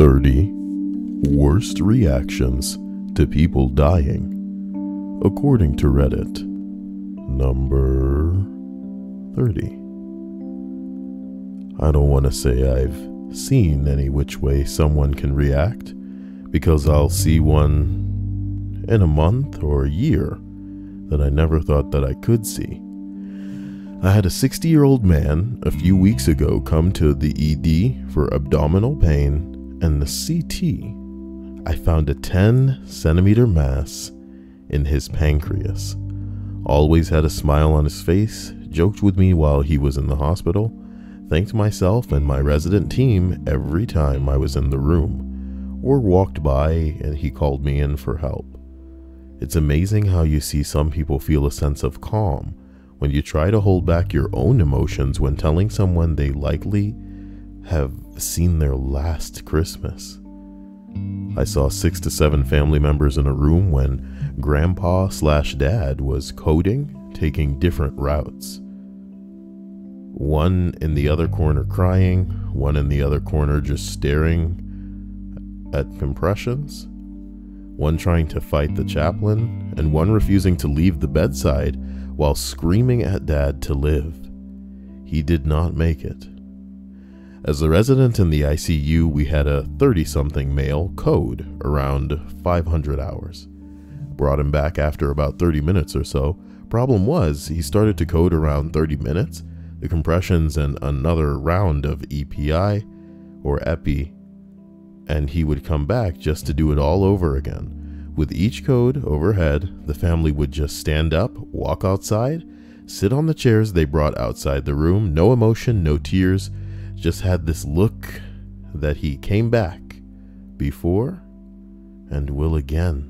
30 worst reactions to people dying, according to Reddit. Number 30. I don't want to say I've seen any which way someone can react, because I'll see one in a month or a year that I never thought that I could see. I had a 60-year-old man a few weeks ago come to the ED for abdominal pain, and the CT, I found a 10-centimeter mass in his pancreas. Always had a smile on his face, joked with me while he was in the hospital, thanked myself and my resident team every time I was in the room, or walked by and he called me in for help. It's amazing how you see some people feel a sense of calm when you try to hold back your own emotions when telling someone they likely have seen their last Christmas. I saw 6 to 7 family members in a room when grandpa/dad was coding, taking different routes. One in the other corner crying, one in the other corner just staring at compressions, one trying to fight the chaplain, and one refusing to leave the bedside while screaming at dad to live. He did not make it. As a resident in the ICU, we had a 30-something male code around 500 hours. Brought him back after about 30 minutes or so. Problem was, he started to code around 30 minutes, the compressions and another round of EPI or epi, and he would come back just to do it all over again. With each code overhead, the family would just stand up, walk outside, sit on the chairs they brought outside the room, no emotion, no tears, just had this look that he came back before and will again.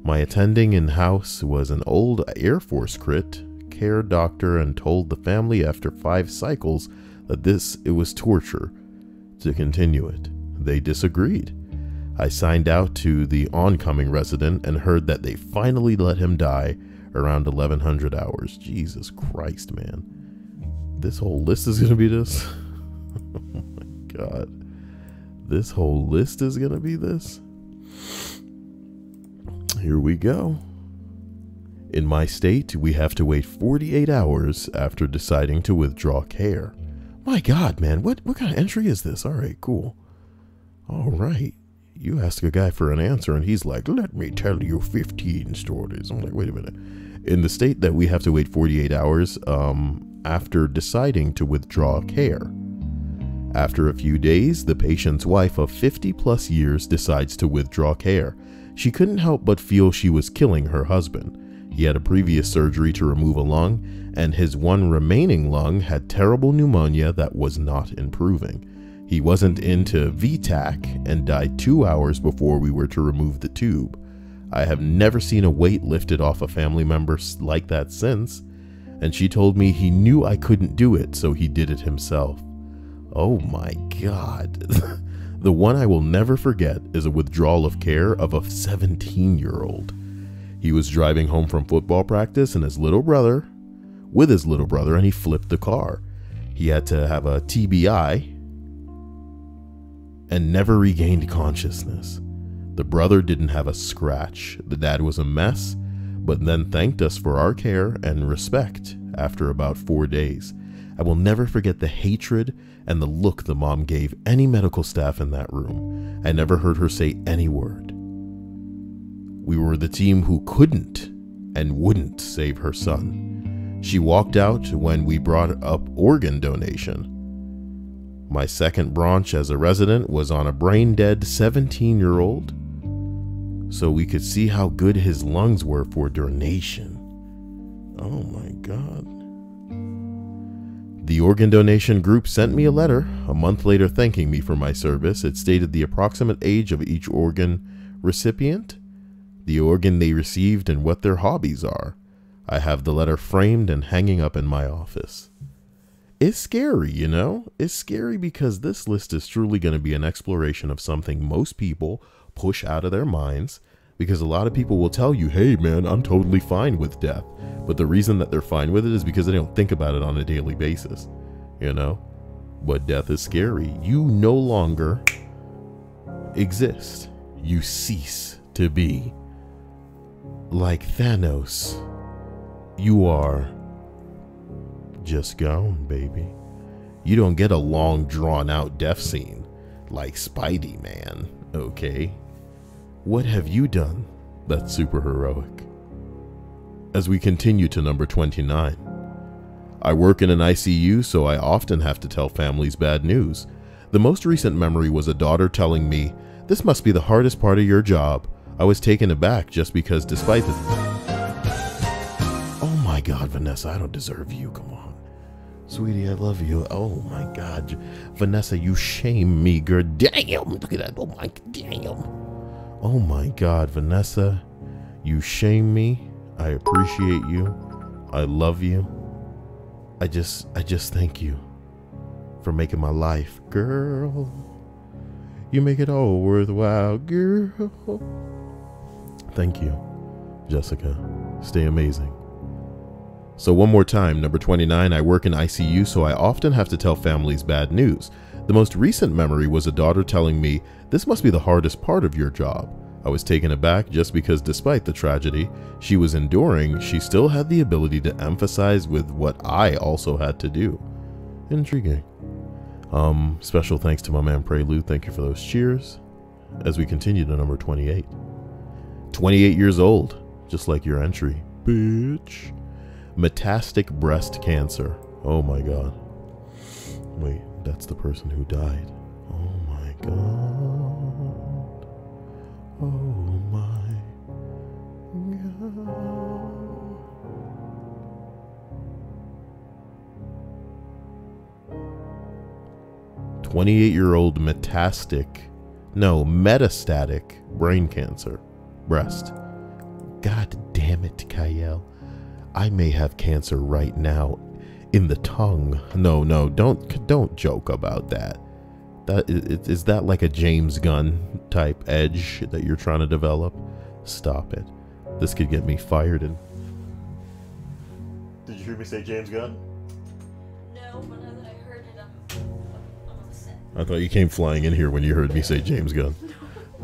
My attending in-house was an old Air Force crit care doctor and told the family after 5 cycles that it was torture to continue it. They disagreed. I signed out to the oncoming resident and heard that they finally let him die around 1100 hours. Jesus Christ, man. This whole list is going to be this? Oh my God. This whole list is going to be this? Here we go. In my state, we have to wait 48 hours after deciding to withdraw care. My God, man, what kind of entry is this? All right, cool. All right. You ask a guy for an answer and he's like, let me tell you 15 stories. I'm like, wait a minute. In the state that we have to wait 48 hours after deciding to withdraw care. After a few days, the patient's wife of 50+ years decides to withdraw care. She couldn't help but feel she was killing her husband. He had a previous surgery to remove a lung, and his one remaining lung had terrible pneumonia that was not improving. He wasn't into VTAC and died 2 hours before we were to remove the tube. I have never seen a weight lifted off a family member like that since, and she told me he knew I couldn't do it, so he did it himself. Oh my God. The one I will never forget is a withdrawal of care of a 17-year-old. He was driving home from football practice with his little brother, and he flipped the car. He had to have a TBI and never regained consciousness. The brother didn't have a scratch. The dad was a mess, but then thanked us for our care and respect after about 4 days. I will never forget the hatred and the look the mom gave any medical staff in that room. I never heard her say any word. We were the team who couldn't and wouldn't save her son. She walked out when we brought up organ donation. My second branch as a resident was on a brain-dead 17-year-old, so we could see how good his lungs were for donation. Oh my God. The organ donation group sent me a letter a month later thanking me for my service. It stated the approximate age of each organ recipient, the organ they received, and what their hobbies are. I have the letter framed and hanging up in my office. It's scary, you know? It's scary because this list is truly going to be an exploration of something most people push out of their minds, because a lot of people will tell you, hey man, I'm totally fine with death. But the reason that they're fine with it is because they don't think about it on a daily basis, you know? But death is scary. You no longer exist. You cease to be. Like Thanos, you are just gone, baby. You don't get a long, drawn-out death scene like Spidey, man, okay? What have you done that's super heroic? As we continue to number 29. I work in an ICU, so I often have to tell families bad news. The most recent memory was a daughter telling me, "This must be the hardest part of your job." I was taken aback just because despite the... Oh my God, Vanessa, I don't deserve you, come on. Sweetie, I love you. Oh my God. Vanessa, you shame me, girl. Damn, look at that. Oh my, damn. Oh my God, Vanessa, you shame me. I appreciate you. I love you. I just thank you for making my life, girl. You make it all worthwhile, girl. Thank you, Jessica. Stay amazing. So one more time, number 29, I work in ICU, so I often have to tell families bad news. The most recent memory was a daughter telling me, "This must be the hardest part of your job." I was taken aback just because despite the tragedy she was enduring, she still had the ability to emphasize with what I also had to do. Intriguing. Special thanks to my man Prelude. Thank you for those cheers. As we continue to number 28. 28 years old, just like your entry, bitch. Metastatic breast cancer. Oh my God. Wait, that's the person who died. Oh my God. Oh my God. 28-year-old metastatic brain cancer. Breast. God damn it, Kyle. I may have cancer right now in the tongue. No, don't joke about that. Is that like a James Gunn type edge that you're trying to develop? Stop it. This could get me fired. And did you hear me say James Gunn? No, but now that I heard it, I'm upset. I thought you came flying in here when you heard me say James Gunn.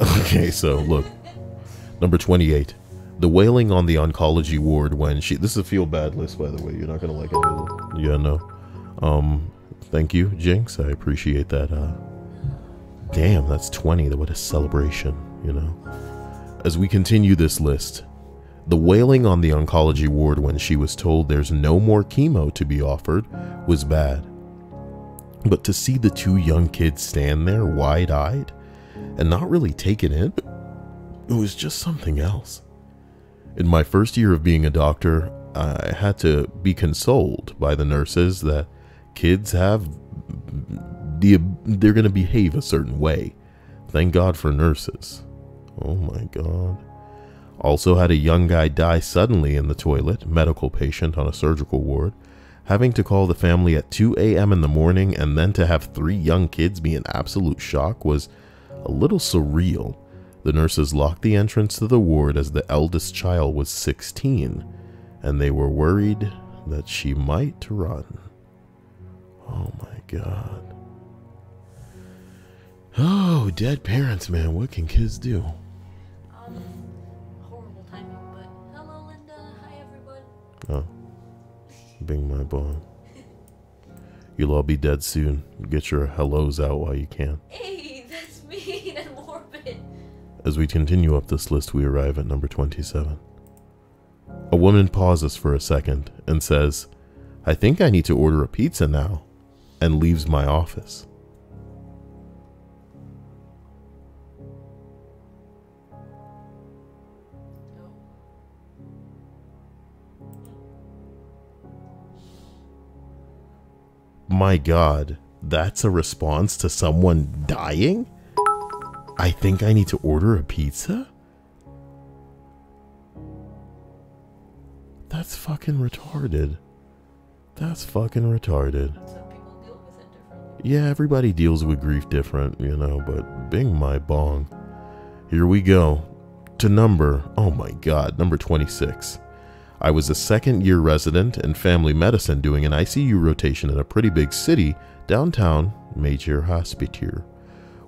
Okay, so look. Number 28. The wailing on the oncology ward when she... This is a feel bad list, by the way. You're not going to like it. Yeah, no. Thank you, Jinx. I appreciate that. Damn, that's 20. What a celebration, you know. As we continue this list, the wailing on the oncology ward when she was told there's no more chemo to be offered was bad. But to see the two young kids stand there wide-eyed and not really take it in, it was just something else. In my first year of being a doctor, I had to be consoled by the nurses that kids have they're going to behave a certain way. Thank God for nurses. Oh my God. Also had a young guy die suddenly in the toilet, medical patient on a surgical ward. Having to call the family at 2 a.m. in the morning and then to have 3 young kids be in absolute shock was a little surreal. The nurses locked the entrance to the ward as the eldest child was 16, and they were worried that she might run. Oh my God. Oh, dead parents, man. What can kids do? Horrible timing, but hello, Linda. Hi, everyone. Oh, bing my bong. You'll all be dead soon. Get your hellos out while you can. Hey, that's mean and morbid. As we continue up this list, we arrive at number 27. A woman pauses for a second and says, "I think I need to order a pizza now," and leaves my office. My God, that's a response to someone dying? I think I need to order a pizza? That's fucking retarded. That's fucking retarded. Some people deal with it differently. Yeah, everybody deals with grief different, you know, but bing my bong. Here we go. To number, oh my God, number 26. I was a second-year resident in family medicine doing an ICU rotation in a pretty big city, downtown Major Hospital.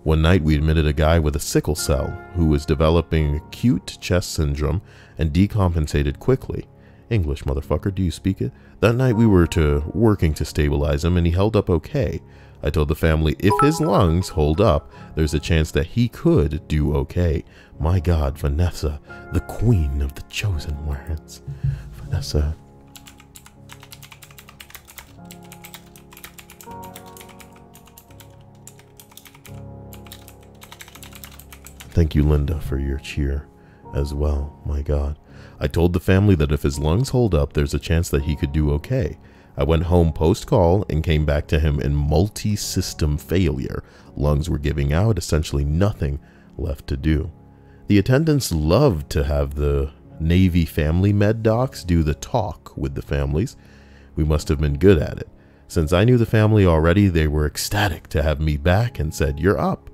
One night we admitted a guy with a sickle cell who was developing acute chest syndrome and decompensated quickly. English, motherfucker, do you speak it? That night we were working to stabilize him and he held up okay. I told the family if his lungs hold up, there's a chance that he could do okay. My God, Vanessa, the queen of the chosen words. Vanessa. Thank you, Linda, for your cheer as well. My God. I told the family that if his lungs hold up, there's a chance that he could do okay. I went home post-call and came back to him in multi-system failure. Lungs were giving out, essentially nothing left to do. The attendants loved to have the Navy family med docs do the talk with the families. We must have been good at it. Since I knew the family already, they were ecstatic to have me back and said, "You're up."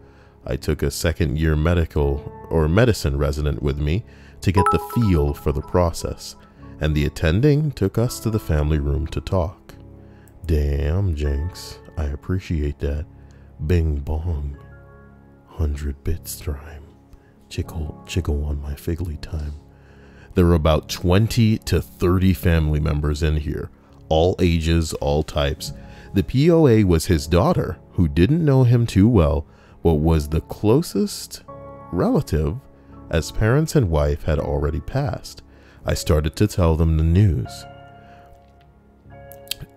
I took a second-year medicine resident with me to get the feel for the process, and the attending took us to the family room to talk. Damn, Jinx, I appreciate that. Bing bong. 100 bits time. Chickle on my figgly time. There were about 20 to 30 family members in here, all ages, all types. The POA was his daughter, who didn't know him too well, but was the closest relative, as parents and wife had already passed. I started to tell them the news.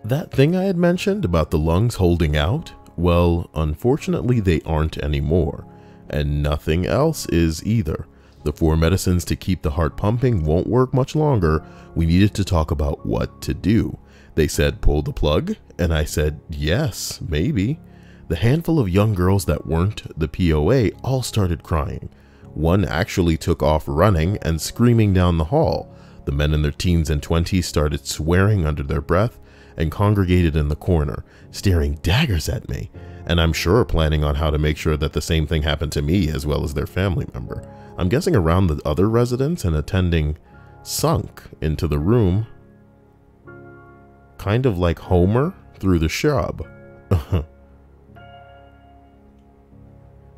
That thing I had mentioned about the lungs holding out, well, unfortunately they aren't anymore, and nothing else is either. The 4 medicines to keep the heart pumping won't work much longer. We needed to talk about what to do. They said, pull the plug, and I said, yes, maybe. The handful of young girls that weren't the POA all started crying. One actually took off running and screaming down the hall. The men in their teens and 20s started swearing under their breath and congregated in the corner, staring daggers at me, and I'm sure planning on how to make sure that the same thing happened to me as well as their family member. I'm guessing around the other residents and attending sunk into the room, kind of like Homer through the shrub.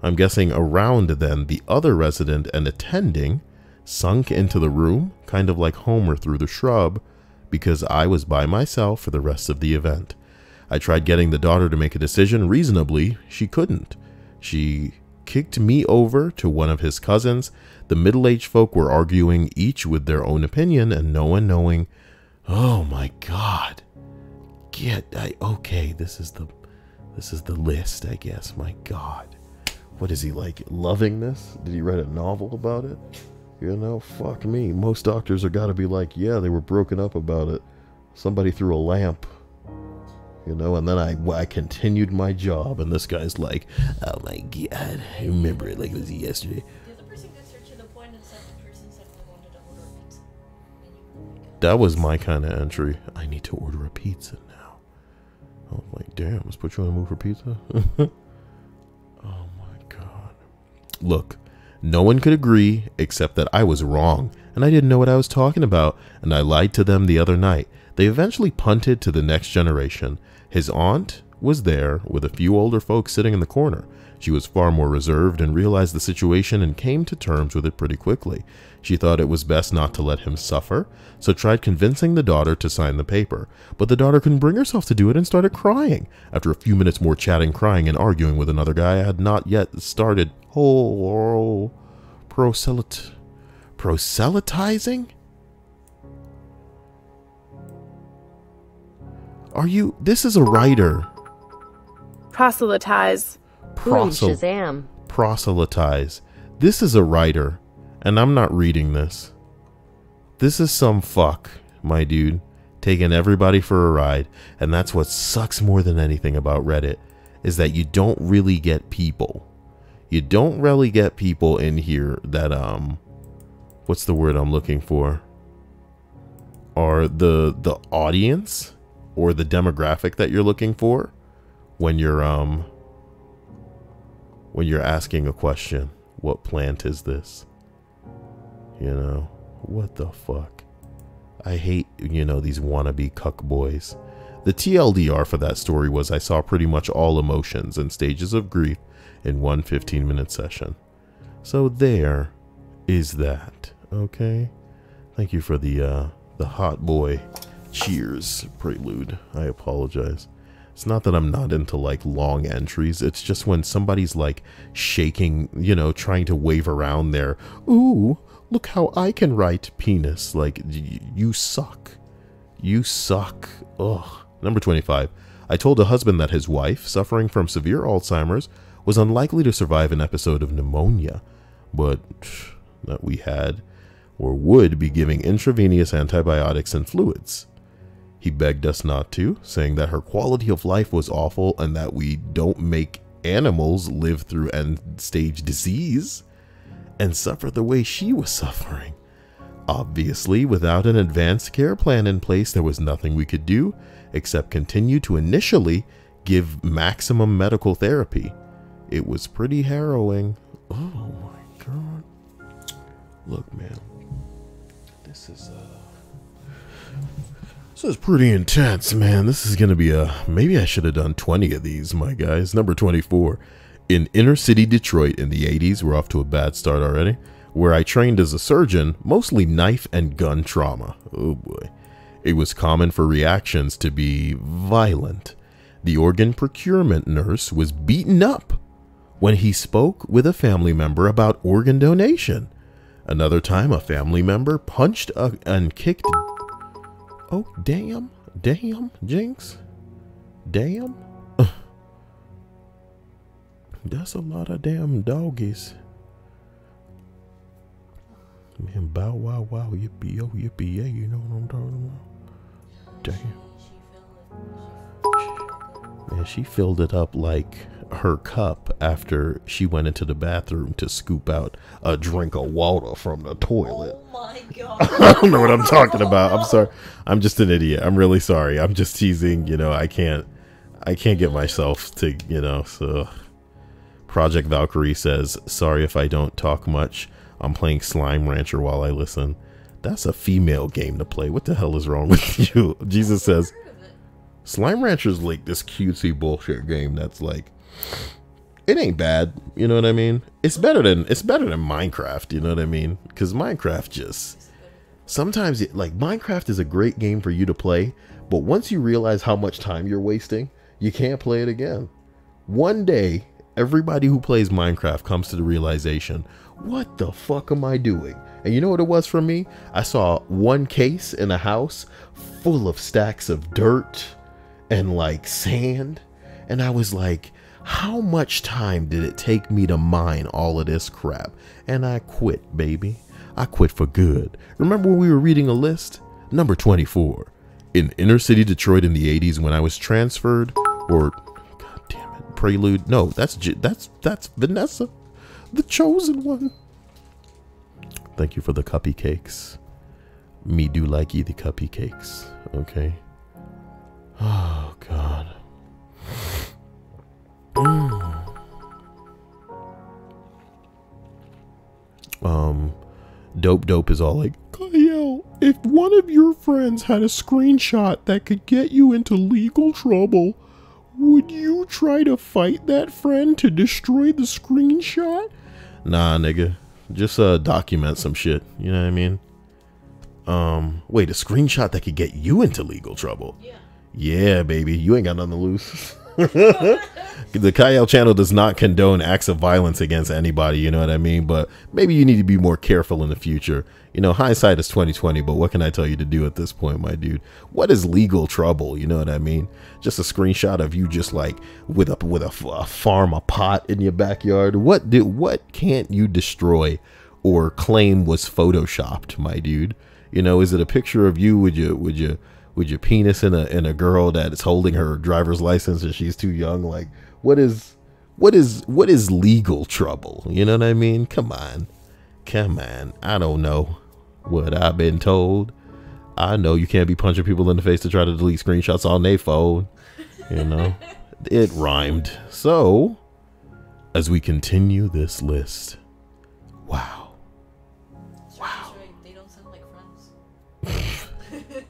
I'm guessing around then the other resident and attending sunk into the room, kind of like Homer through the shrub, because I was by myself for the rest of the event. I tried getting the daughter to make a decision reasonably. She couldn't. She kicked me over to one of his cousins. The middle-aged folk were arguing, each with their own opinion, and no one knowing. Oh my God. Okay, this is the list, I guess. My God. What is he like, loving this? Did he write a novel about it? You know, fuck me. Most doctors are gotta be like, yeah, they were broken up about it. Somebody threw a lamp. You know, and then I continued my job, and this guy's like, oh my God, I remember it like it was yesterday. The other person got searched to the point and said the person said we wanted to order a pizza. That was my kind of entry. I need to order a pizza now. I was like, damn, let's put you on the move for pizza. Oh my God. Look, no one could agree except that I was wrong, and I didn't know what I was talking about, and I lied to them the other night. They eventually punted to the next generation. His aunt was there with a few older folks sitting in the corner. She was far more reserved and realized the situation and came to terms with it pretty quickly. She thought it was best not to let him suffer, so tried convincing the daughter to sign the paper. But the daughter couldn't bring herself to do it and started crying. After a few minutes more chatting, crying, and arguing with another guy, I had not yet started proselytizing? This is a writer. Proselytize. Shazam. Proselytize. This is a writer, and I'm not reading this. This is some fuck, my dude, taking everybody for a ride, and that's what sucks more than anything about Reddit, is that you don't really get people. You don't really get people in here that, what's the word I'm looking for? Are the audience or the demographic that you're looking for when you're asking a question. What plant is this? You know, what the fuck? I hate, these wannabe cuck boys. The TLDR for that story was I saw pretty much all emotions and stages of grief in one 15-minute session. So there is that. Okay. Thank you for the hot boy cheers prelude. I apologize. It's not that I'm not into like long entries. It's just when somebody's like shaking, you know, trying to wave around their, ooh, look how I can write penis. Like, you suck. You suck. Ugh. Number 25. I told a husband that his wife, suffering from severe Alzheimer's, was unlikely to survive an episode of pneumonia, but that we had or would be giving intravenous antibiotics and fluids. He begged us not to, saying that her quality of life was awful and that we don't make animals live through end-stage disease and suffer the way she was suffering. Obviously, without an advanced care plan in place, there was nothing we could do except continue to initially give maximum medical therapy. It was pretty harrowing. Oh my God. Look, man, this is pretty intense, man. This is going to be maybe I should have done 20 of these, my guys. Number 24. In inner city Detroit in the 80s, we're off to a bad start already, where I trained as a surgeon, mostly knife and gun trauma. Oh boy. It was common for reactions to be violent. The organ procurement nurse was beaten up when he spoke with a family member about organ donation. Another time, a family member punched and kicked. Oh, damn. Damn, Jinx. Damn. That's a lot of damn doggies. Man, bow wow wow, yippee yo, yippee yay, you know what I'm talking about? Damn. Man, she filled it up like her cup after she went into the bathroom to scoop out a drink of water from the toilet. Oh my God. I don't know what I'm talking about. I'm sorry. I'm just an idiot. I'm really sorry. I'm just teasing. You know, I can't get myself to, you know, so. Project Valkyrie says, sorry if I don't talk much. I'm playing Slime Rancher while I listen. That's a female game to play. What the hell is wrong with you? Jesus says, Slime Rancher's like this cutesy bullshit game that's like, it ain't bad. You know what I mean? It's better than Minecraft. You know what I mean? Because Minecraft just, sometimes like Minecraft is a great game for you to play, but once you realize how much time you're wasting, you can't play it again. One day, everybody who plays Minecraft comes to the realization, what the fuck am I doing? And you know what it was for me? I saw one case in a house full of stacks of dirt and like sand. And I was like, how much time did it take me to mine all of this crap? And I quit, baby. I quit for good. Remember when we were reading a list? Number 24. In inner city Detroit in the 80s when I was transferred, or Prelude. No, that's Vanessa, the chosen one. Thank you for the cuppy cakes. Me do like eat the cuppy cakes. Okay. Oh God. Dope is all like, Kyle, if one of your friends had a screenshot that could get you into legal trouble, would you try to fight that friend to destroy the screenshot? Nah, nigga. Just document some shit. You know what I mean? Wait, a screenshot that could get you into legal trouble? Yeah. Yeah, baby. You ain't got nothing to lose. The Kyle channel does not condone acts of violence against anybody, you know what I mean? But maybe you need to be more careful in the future. You know, hindsight is 20/20, but what can I tell you to do at this point, my dude? What is legal trouble? You know what I mean? Just a screenshot of you just like with a farm, a pot in your backyard. What can't you destroy or claim was photoshopped, my dude? You know, is it a picture of you with your penis in a girl that is holding her driver's license and she's too young? Like, what is legal trouble? You know what I mean? Come on. I don't know what I've been told. I know you can't be punching people in the face to try to delete screenshots on their phone. You know, it rhymed. So, as we continue this list, wow. They don't sound like friends.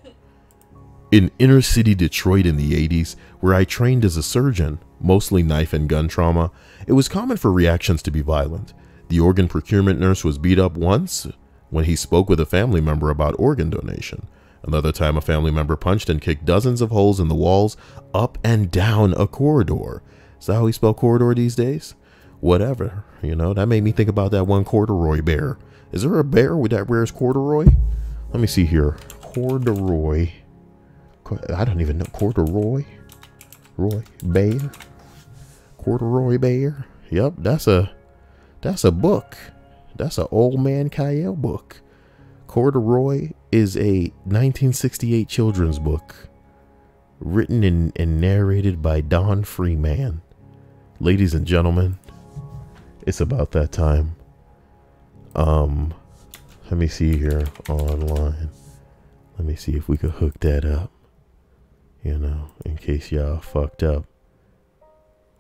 In inner city Detroit in the 80s, where I trained as a surgeon, mostly knife and gun trauma, it was common for reactions to be violent. The organ procurement nurse was beat up once when he spoke with a family member about organ donation. Another time, a family member punched and kicked dozens of holes in the walls up and down a corridor. Is that how we spell corridor these days? Whatever, you know, that made me think about that one corduroy bear. Is there a bear with that wears corduroy? Let me see here. Corduroy. I don't even know. Corduroy. Roy bear. Corduroy bear. Yep, that's a book. That's an Old Man Kyle book. Corduroy is a 1968 children's book written and narrated by Don Freeman. Ladies and gentlemen, it's about that time. Let me see here online. Let me see if we could hook that up. You know, in case y'all fucked up.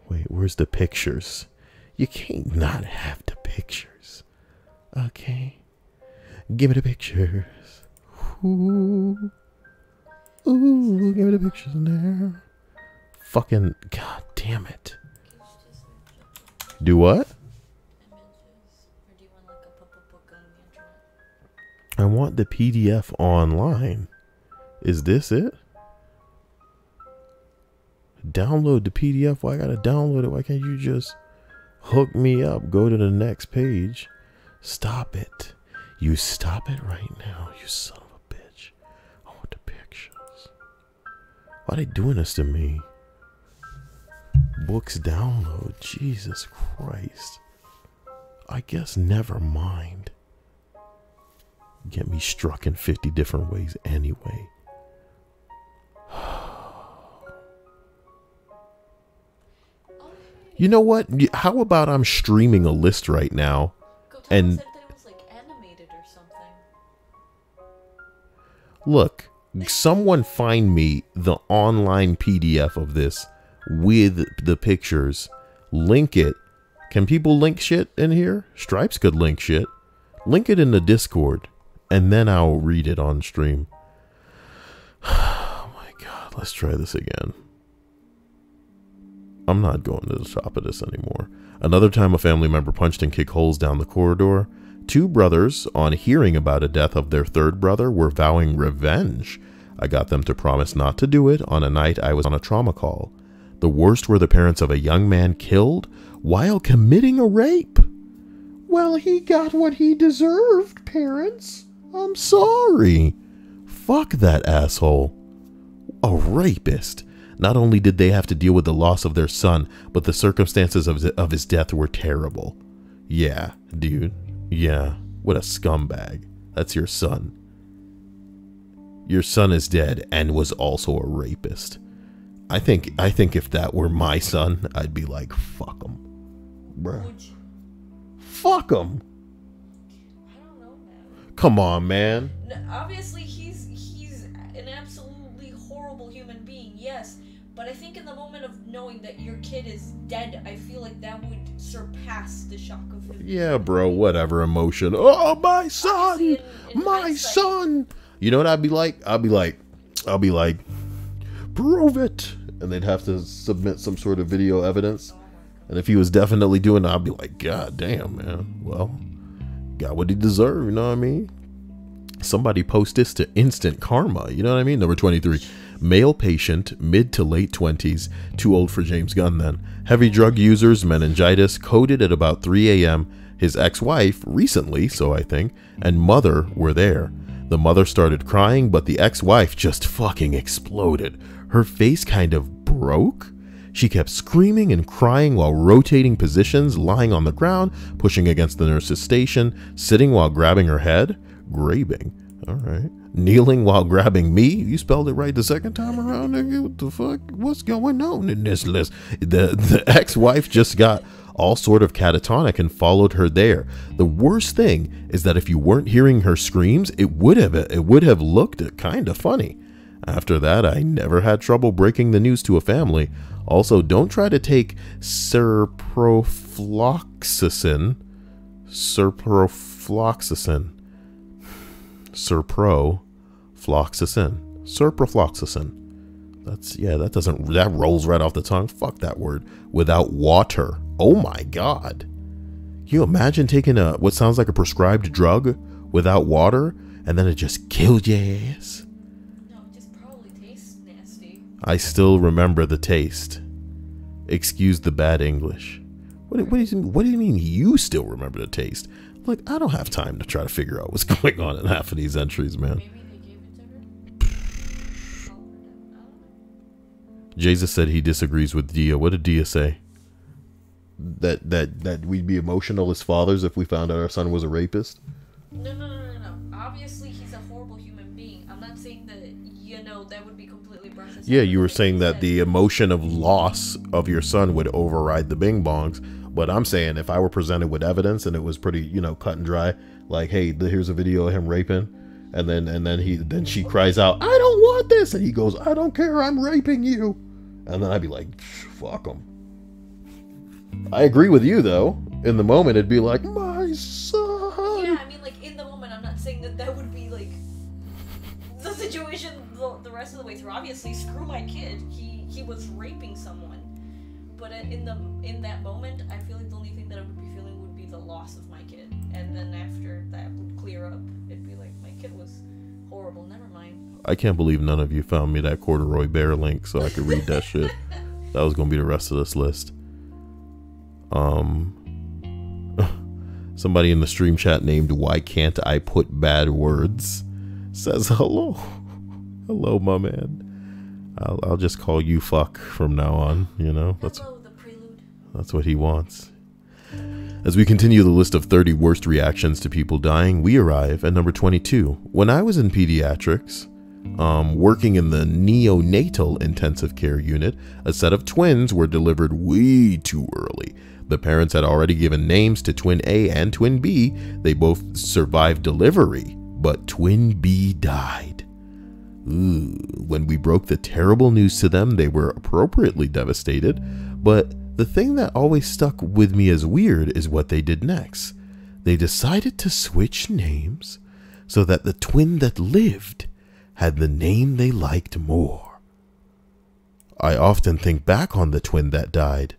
Wait, where's the pictures? You can't not have the pictures. Okay. Give me the pictures. Ooh. Ooh, give me the pictures now. Fucking, god damn it. Do what? I want the PDF online. Is this it? Download the PDF. Why I gotta download it? Why can't you just hook me up? Go to the next page. Stop it. You stop it right now, you son of a bitch. I want the pictures. Why are they doing this to me? Books download. Jesus Christ. I guess never mind. Get me struck in 50 different ways anyway. You know what? How about I'm streaming a list right now? And said that it was like animated or something. Look, someone find me the online PDF of this with the pictures. Link it. Can people link shit in here? Stripes could link shit. Link it in the Discord, and then I'll read it on stream. Oh my god, let's try this again. I'm not going to the top of this anymore. Another time, a family member punched and kicked holes down the corridor. Two brothers, on hearing about a death of their third brother, were vowing revenge. I got them to promise not to do it on a night I was on a trauma call. The worst were the parents of a young man killed while committing a rape. Well, he got what he deserved, parents. I'm sorry. Fuck that asshole. A rapist. Not only did they have to deal with the loss of their son, but the circumstances of his death were terrible. Yeah, dude. Yeah. What a scumbag. That's your son. Your son is dead and was also a rapist. I think if that were my son, I'd be like, fuck him. Bruh. Fuck him. I don't know, man. Come on, man. No, obviously, he's an absolutely horrible human being, yes. But I think in the moment of knowing that your kid is dead, I feel like that would surpass the shock of him. Yeah, bro, whatever emotion. Oh, my son! My son! You know what I'd be like? I'll be like, prove it! And they'd have to submit some sort of video evidence. And if he was definitely doing it, I'd be like, god damn, man. Well, got what he deserved, you know what I mean? Somebody post this to instant karma, you know what I mean? Number 23. Male patient, mid to late 20s, too old for James Gunn then. Heavy drug users, meningitis, coded at about 3 a.m. His ex-wife, recently, so I think, and mother were there. The mother started crying, but the ex-wife just fucking exploded. Her face kind of broke. She kept screaming and crying while rotating positions, lying on the ground, pushing against the nurse's station, sitting while grabbing her head, grabbing. All right. Kneeling while grabbing me. You spelled it right the second time around, nigga. What the fuck? What's going on in this list? The ex-wife just got all sort of catatonic and followed her there. The worst thing is that if you weren't hearing her screams, it would have looked kind of funny. After that, I never had trouble breaking the news to a family. Also, don't try to take serprofloxacin. Serprofloxacin. Ciprofloxacin. That rolls right off the tongue. Fuck that word. Without water. Oh my God. Can you imagine taking what sounds like a prescribed drug without water, and then it just killed your ass? No, it just probably tastes nasty. I still remember the taste. Excuse the bad English. What do you mean you still remember the taste? Like, I don't have time to try to figure out what's going on in half of these entries, man. Maybe they gave it to her? Jesus said he disagrees with Dia. What did Dia say? That we'd be emotional as fathers if we found out our son was a rapist? No. Obviously, he's a horrible human being. I'm not saying that, that would be completely brushed aside. Yeah, you were saying that the emotion of loss of your son would override the bing bongs. But I'm saying if I were presented with evidence and it was pretty, cut and dry, like, hey, here's a video of him raping, and then she cries out, I don't want this, and he goes, I don't care, I'm raping you, and then I'd be like, fuck him. I agree with you though. In the moment, it'd be like, my son. Yeah, I mean, like, in the moment, I'm not saying that would be like the situation the rest of the way through. Obviously, screw my kid. He was raping someone. But in that moment, I feel like the only thing that I would be feeling would be the loss of my kid. And then after that would clear up, it'd be like, my kid was horrible. Never mind. I can't believe none of you found me that corduroy bear link so I could read that shit. That was going to be the rest of this list. Somebody in the stream chat named Why Can't I Put Bad Words says hello. Hello, my man. I'll just call you fuck from now on, Hello, the prelude. That's what he wants. As we continue the list of 30 worst reactions to people dying, we arrive at number 22. When I was in pediatrics, working in the neonatal intensive care unit, a set of twins were delivered way too early. The parents had already given names to twin A and twin B. They both survived delivery, but twin B died. Ooh. When we broke the terrible news to them, they were appropriately devastated, but the thing that always stuck with me as weird is what they did next. They decided to switch names so that the twin that lived had the name they liked more. I often think back on the twin that died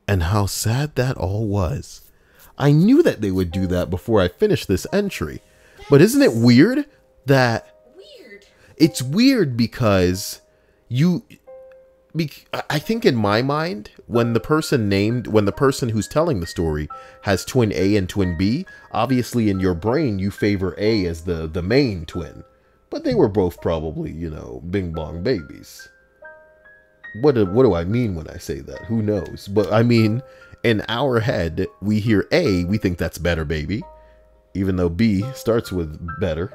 and how sad that all was. I knew that they would do that before I finished this entry, but isn't it weird that... It's weird because I think in my mind, when the person who's telling the story has twin A and twin B, obviously in your brain you favor A as the main twin. But they were both probably, bing bong babies. What do I mean when I say that? Who knows? But I mean, in our head, we hear A, we think that's better baby. Even though B starts with better.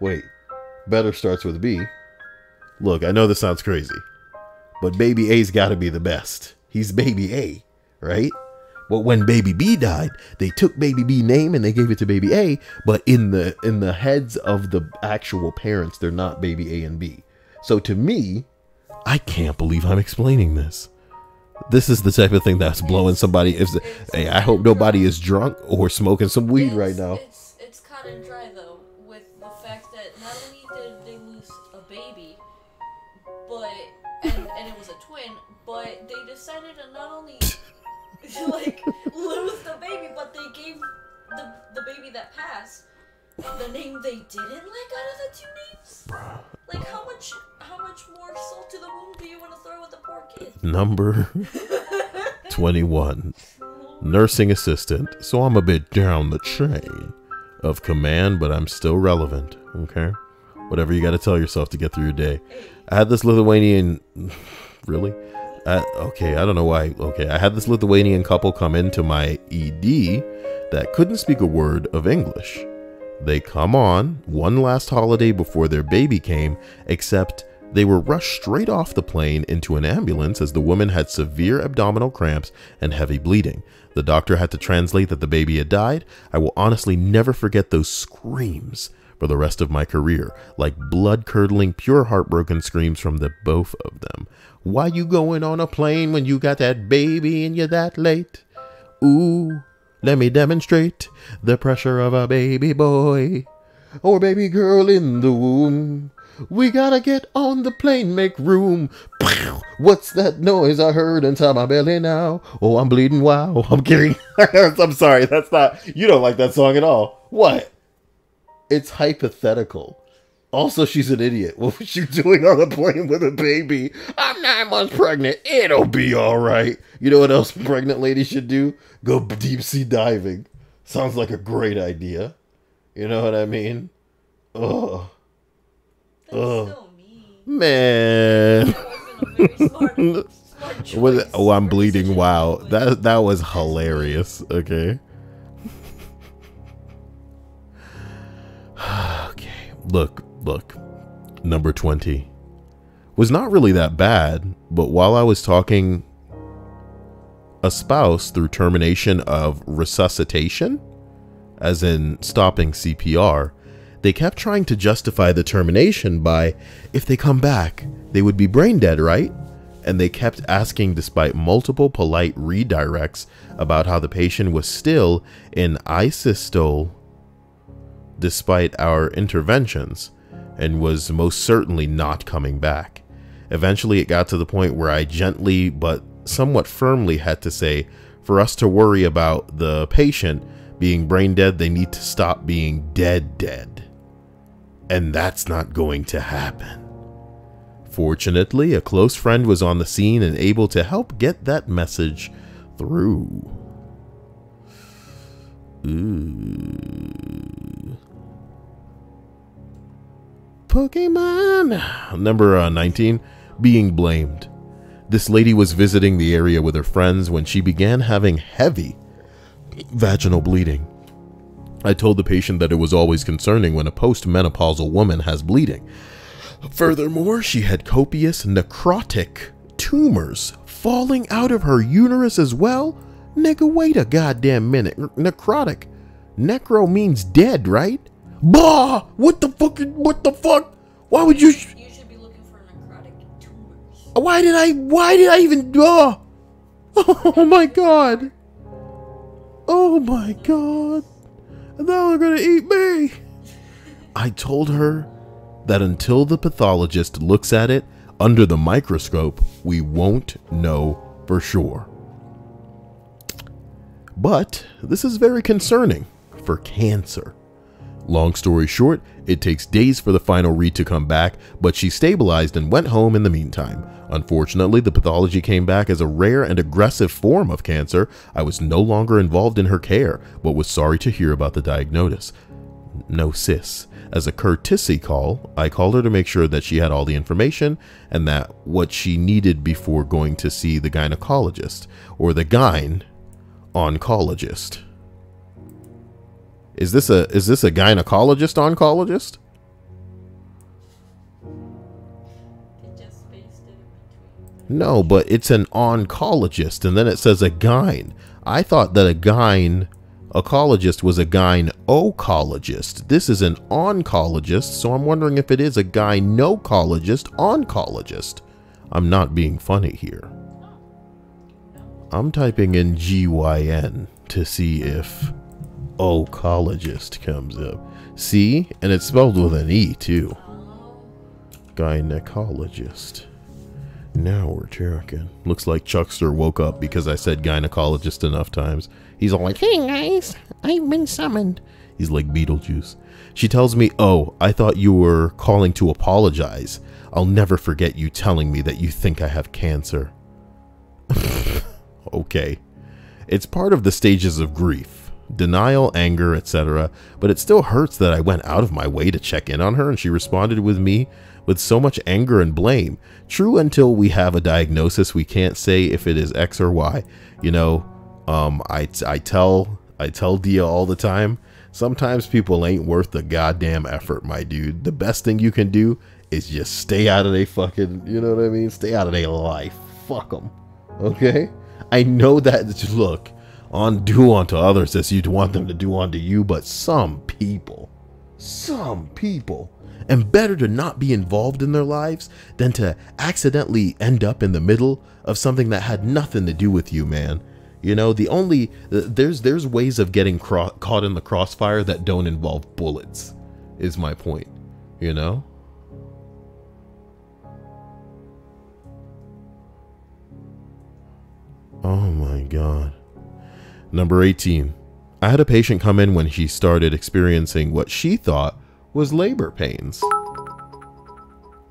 Wait. Better starts with B. Look, I know this sounds crazy, but baby A's got to be the best. He's baby A, right? But when baby B died, they took baby B name and they gave it to baby A, but in the heads of the actual parents, they're not baby A and B. So to me, I can't believe I'm explaining this. This is the type of thing that's blowing somebody. Hey, I hope nobody is drunk or smoking some weed right now. It's cut and dry though, with the fact that not only did they lose a baby, but and it was a twin, but they decided to not only like lose the baby, but they gave the baby that passed the name they didn't like out of the two names. Like how much more salt to the wound do you want to throw at the poor kid? Number 21, nursing assistant. So I'm a bit down the chain of command, but I'm still relevant. Okay, whatever you got to tell yourself to get through your day. I had this Lithuanian, really? Okay, I don't know why. Okay, I had this Lithuanian couple come into my ED that couldn't speak a word of English. They come on one last holiday before their baby came, except they were rushed straight off the plane into an ambulance as the woman had severe abdominal cramps and heavy bleeding. The doctor had to translate that the baby had died. I will honestly never forget those screams for the rest of my career, like blood-curdling, pure heartbroken screams from the both of them. Why you going on a plane when you got that baby and you're that late? Ooh, let me demonstrate the pressure of a baby boy or baby girl in the womb. We gotta get on the plane, make room. What's that noise I heard inside my belly now? Oh, I'm bleeding, wow. I'm kidding. I'm sorry, that's not... You don't like that song at all. What? It's hypothetical. Also, she's an idiot. What was she doing on the plane with a baby? I'm 9 months pregnant. It'll be all right. You know what else pregnant ladies should do? Go deep sea diving. Sounds like a great idea. You know what I mean? Ugh. That's so mean. Man. That wasn't a very smart choice. Oh, I'm bleeding. Wow. That was hilarious. Okay. Okay. Look. Number 20 was not really that bad, but while I was talking a spouse through termination of resuscitation, as in stopping CPR, they kept trying to justify the termination by, if they come back, they would be brain dead, right? And they kept asking, despite multiple polite redirects, about how the patient was still in isystole despite our interventions, and was most certainly not coming back. Eventually, it got to the point where I gently but somewhat firmly had to say, for us to worry about the patient being brain dead, they need to stop being dead. And that's not going to happen. Fortunately, a close friend was on the scene and able to help get that message through. Ooh. Pokemon. Number 19, being blamed. This lady was visiting the area with her friends when she began having heavy vaginal bleeding. I told the patient that it was always concerning when a postmenopausal woman has bleeding. Furthermore, she had copious necrotic tumors falling out of her uterus as well. Nigga, wait a goddamn minute. Necrotic. Necro means dead, right? Bah! What the fuck? Why would you... You should be looking for necrotic tumors. Why did I even... Oh my god. Oh my god. Now they're gonna eat me. I told her that until the pathologist looks at it under the microscope, we won't know for sure. But this is very concerning for cancer. Long story short, it takes days for the final read to come back, but she stabilized and went home in the meantime. Unfortunately, the pathology came back as a rare and aggressive form of cancer. I was no longer involved in her care, but was sorry to hear about the diagnosis. No sis. As a courtesy call, I called her to make sure that she had all the information and that what she needed before going to see the gynecologist, or the oncologist. Is this a gynecologist oncologist? It just spaced it in between. No, but it's an oncologist, and then it says a gyne. I thought that a gynecologist was a gynecologist. This is an oncologist, so I'm wondering if it is a gynecologist oncologist. I'm not being funny here. I'm typing in GYN to see if oncologist comes up. See? And it's spelled with an E too. Gynecologist. Now we're talking. Looks like Chuckster woke up because I said gynecologist enough times. He's all like, hey guys, I've been summoned. He's like Beetlejuice. She tells me, oh, I thought you were calling to apologize. I'll never forget you telling me that you think I have cancer. Okay. It's part of the stages of grief. Denial, anger, etc. But it still hurts that I went out of my way to check in on her and she responded with me with so much anger and blame. True, until we have a diagnosis, we can't say if it is X or Y. You know, I tell Dia all the time, sometimes people ain't worth the goddamn effort, my dude. The best thing you can do is just stay out of their fucking, you know what I mean? Stay out of their life. Fuck them. Okay? I know that, look, do unto others as you'd want them to do unto you, but some people, and better to not be involved in their lives than to accidentally end up in the middle of something that had nothing to do with you, man. You know, there's ways of getting caught in the crossfire that don't involve bullets, is my point, you know? Oh my God. Number 18. I had a patient come in when she started experiencing what she thought was labor pains.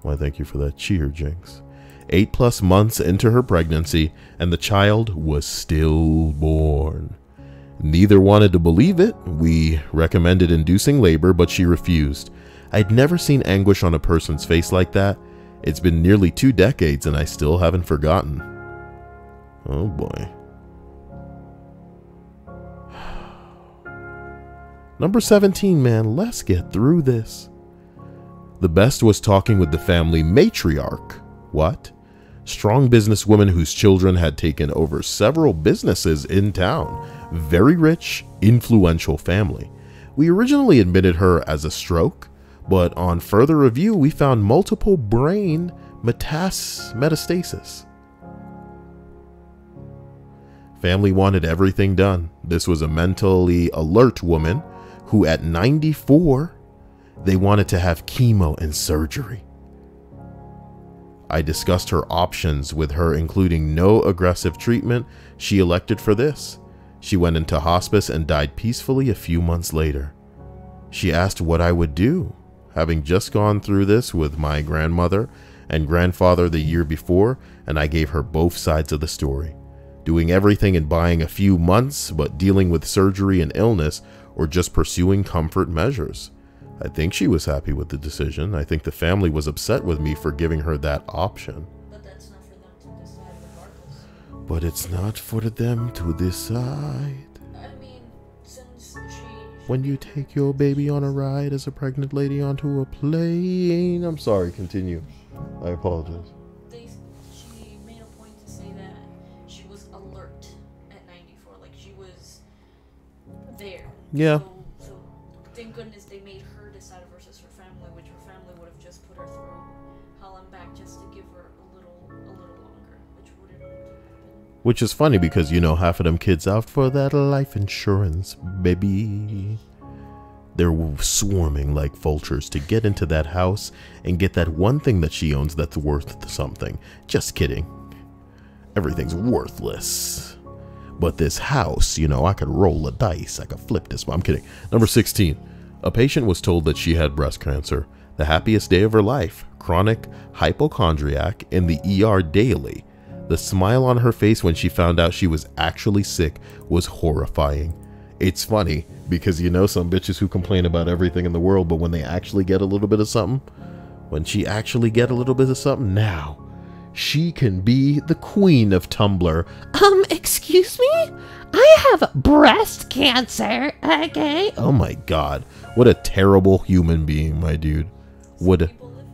Why, thank you for that cheer, Jinx. 8+ months into her pregnancy, and the child was stillborn. Neither wanted to believe it. We recommended inducing labor, but she refused. I'd never seen anguish on a person's face like that. It's been nearly 2 decades, and I still haven't forgotten. Oh boy. Number 17, man, let's get through this. The best was talking with the family matriarch. What? Strong businesswoman whose children had taken over several businesses in town. Very rich, influential family. We originally admitted her as a stroke, but on further review, we found multiple brain metastasis. Family wanted everything done. This was a mentally alert woman who at 94, they wanted to have chemo and surgery. I discussed her options with her, including no aggressive treatment. She elected for this. She went into hospice and died peacefully a few months later. She asked what I would do, having just gone through this with my grandmother and grandfather the year before, and I gave her both sides of the story. Doing everything and buying a few months, but dealing with surgery and illness, or just pursuing comfort measures. I think she was happy with the decision. I think the family was upset with me for giving her that option. But that's not for them to decide regardless. But it's not for them to decide. I mean, since when you take your baby on a ride as a pregnant lady onto a plane. I'm sorry, continue. I apologize. She made a point to say that she was alert at 94. Like, she was there. Yeah. So thank goodness they made her decide versus her family, which her family would have just put her through hell and back just to give her a little longer, which wouldn't happen. Which is funny because, you know, half of them kids out for that life insurance, baby. They're swarming like vultures to get into that house and get that one thing that she owns that's worth something. Just kidding. Everything's worthless. But this house, you know, I could roll a dice. I could flip this. I'm kidding. Number 16. A patient was told that she had breast cancer. The happiest day of her life. Chronic hypochondriac in the ER daily. The smile on her face when she found out she was actually sick was horrifying. It's funny because, you know, some bitches who complain about everything in the world, but when they actually get a little bit of something, now she can be the queen of Tumblr. Excuse me? I have breast cancer, okay? Oh my God. What a terrible human being, my dude. What a... People live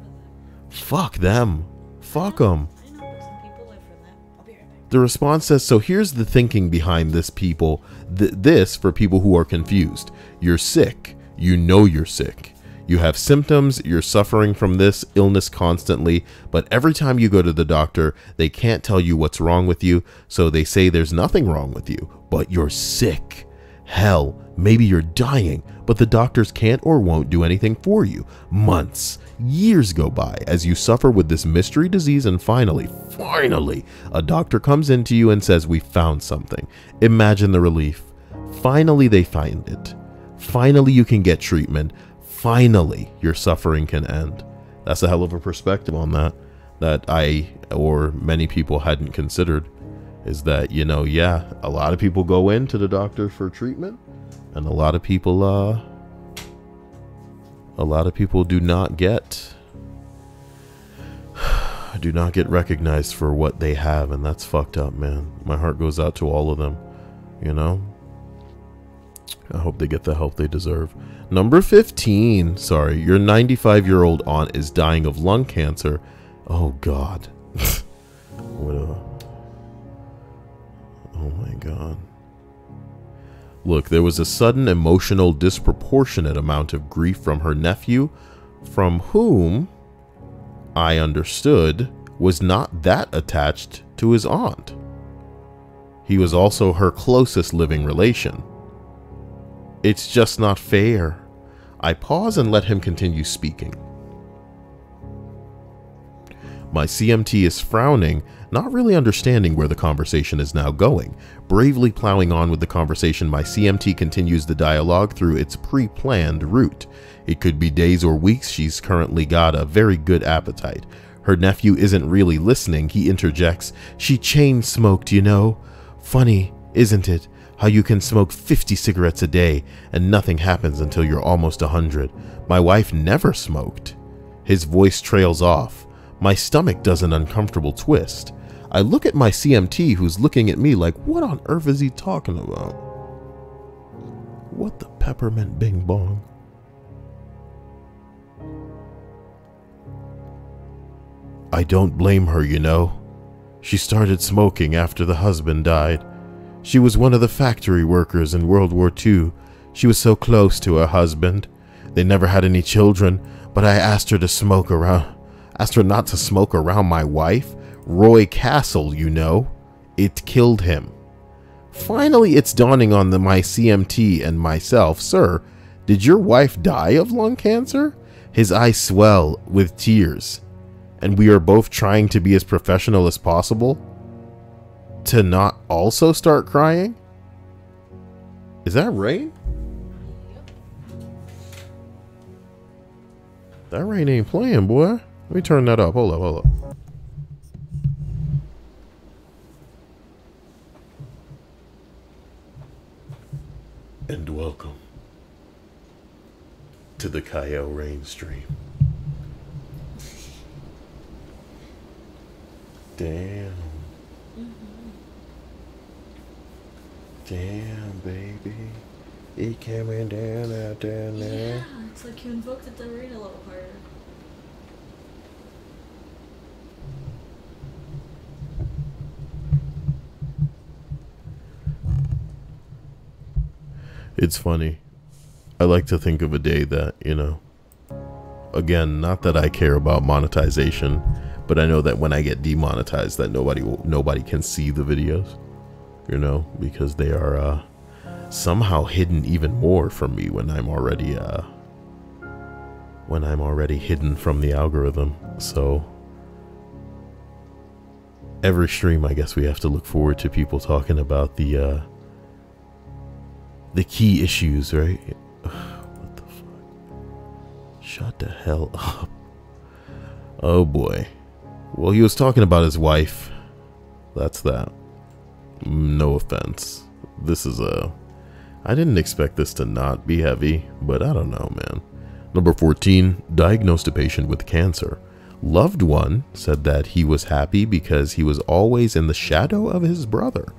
for that. Fuck them. Fuck them. I know, but some people live for that. I'll be right back. The response says, so here's the thinking behind this, people. This for people who are confused. You're sick. You know you're sick. You have symptoms, you're suffering from this illness constantly, but every time you go to the doctor, they can't tell you what's wrong with you, so they say there's nothing wrong with you, but you're sick. Hell, maybe you're dying, but the doctors can't or won't do anything for you. Months, years go by as you suffer with this mystery disease, and finally, a doctor comes into you and says, we found something. Imagine the relief. Finally, they find it. Finally, you can get treatment. Finally, your suffering can end. That's a hell of a perspective on that I or many people hadn't considered, is that, you know, yeah, a lot of people go into the doctor for treatment, and a lot of people do not get recognized for what they have, and that's fucked up, man. My heart goes out to all of them, you know. I hope they get the help they deserve. Number 15. Sorry, your 95-year-old aunt is dying of lung cancer. Oh, God. Oh, my God. Look, there was a sudden emotional disproportionate amount of grief from her nephew, from whom I understood was not that attached to his aunt. He was also her closest living relation. It's just not fair. I pause and let him continue speaking. My CMT is frowning, not really understanding where the conversation is now going. Bravely plowing on with the conversation, my CMT continues the dialogue through its pre-planned route. It could be days or weeks. She's currently got a very good appetite. Her nephew isn't really listening. He interjects, "She chain smoked, you know. Funny, isn't it, how you can smoke 50 cigarettes a day and nothing happens until you're almost 100. My wife never smoked." His voice trails off. My stomach does an uncomfortable twist. I look at my CMT, who's looking at me like, what on earth is he talking about? What the peppermint bing bong? I don't blame her, you know. She started smoking after the husband died. She was one of the factory workers in World War II. She was so close to her husband. They never had any children, but I asked her not to smoke around my wife. Roy Castle, you know. It killed him. Finally, it's dawning on my CMT and myself. Sir, did your wife die of lung cancer? His eyes swell with tears. And we are both trying to be as professional as possible to not also start crying? Is that rain? That rain ain't playing, boy. Let me turn that up. Hold up. And welcome to the Kyle rain stream. Damn. Damn, baby. He coming down out there now. Yeah, it's like you invoked it to rain a little harder. It's funny. I like to think of a day that, you know, again, not that I care about monetization, but I know that when I get demonetized that nobody can see the videos, you know, because they are somehow hidden even more from me when I'm already hidden from the algorithm. So every stream, I guess we have to look forward to people talking about the key issues, right? What the fuck? Shut the hell up. Oh boy. Well, he was talking about his wife. That's that. No offense. This is I didn't expect this to not be heavy, but I don't know, man. Number 14, diagnosed a patient with cancer. Loved one said that he was happy because he was always in the shadow of his brother,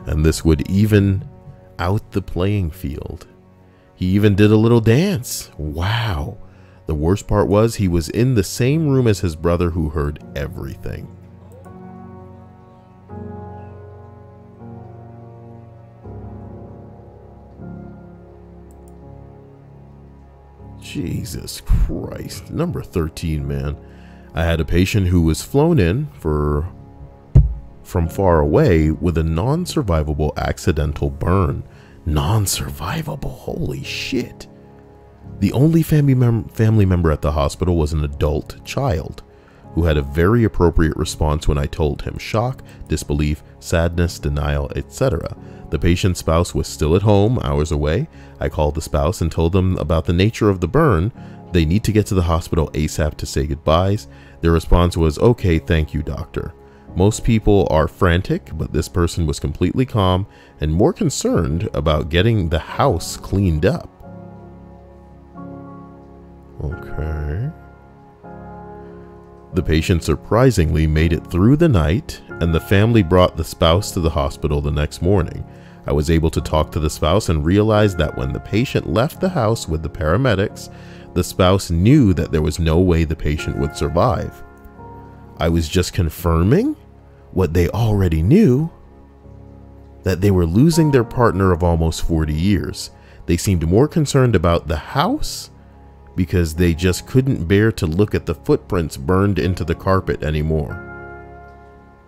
and this would even out the playing field. He even did a little dance. Wow. The worst part was he was in the same room as his brother who heard everything. Jesus Christ. Number 13, man. I had a patient who was flown in from far away with a non-survivable accidental burn. Non-survivable, holy shit. The only family member at the hospital was an adult child who had a very appropriate response when I told him. Shock, disbelief, sadness, denial, etc. The patient's spouse was still at home, hours away. I called the spouse and told them about the nature of the burn. They need to get to the hospital ASAP to say goodbyes. Their response was, "Okay, thank you, doctor." Most people are frantic, but this person was completely calm and more concerned about getting the house cleaned up. Okay. The patient surprisingly made it through the night, and the family brought the spouse to the hospital the next morning. I was able to talk to the spouse and realized that when the patient left the house with the paramedics, the spouse knew that there was no way the patient would survive. I was just confirming what they already knew, that they were losing their partner of almost 40 years. They seemed more concerned about the house because they just couldn't bear to look at the footprints burned into the carpet anymore.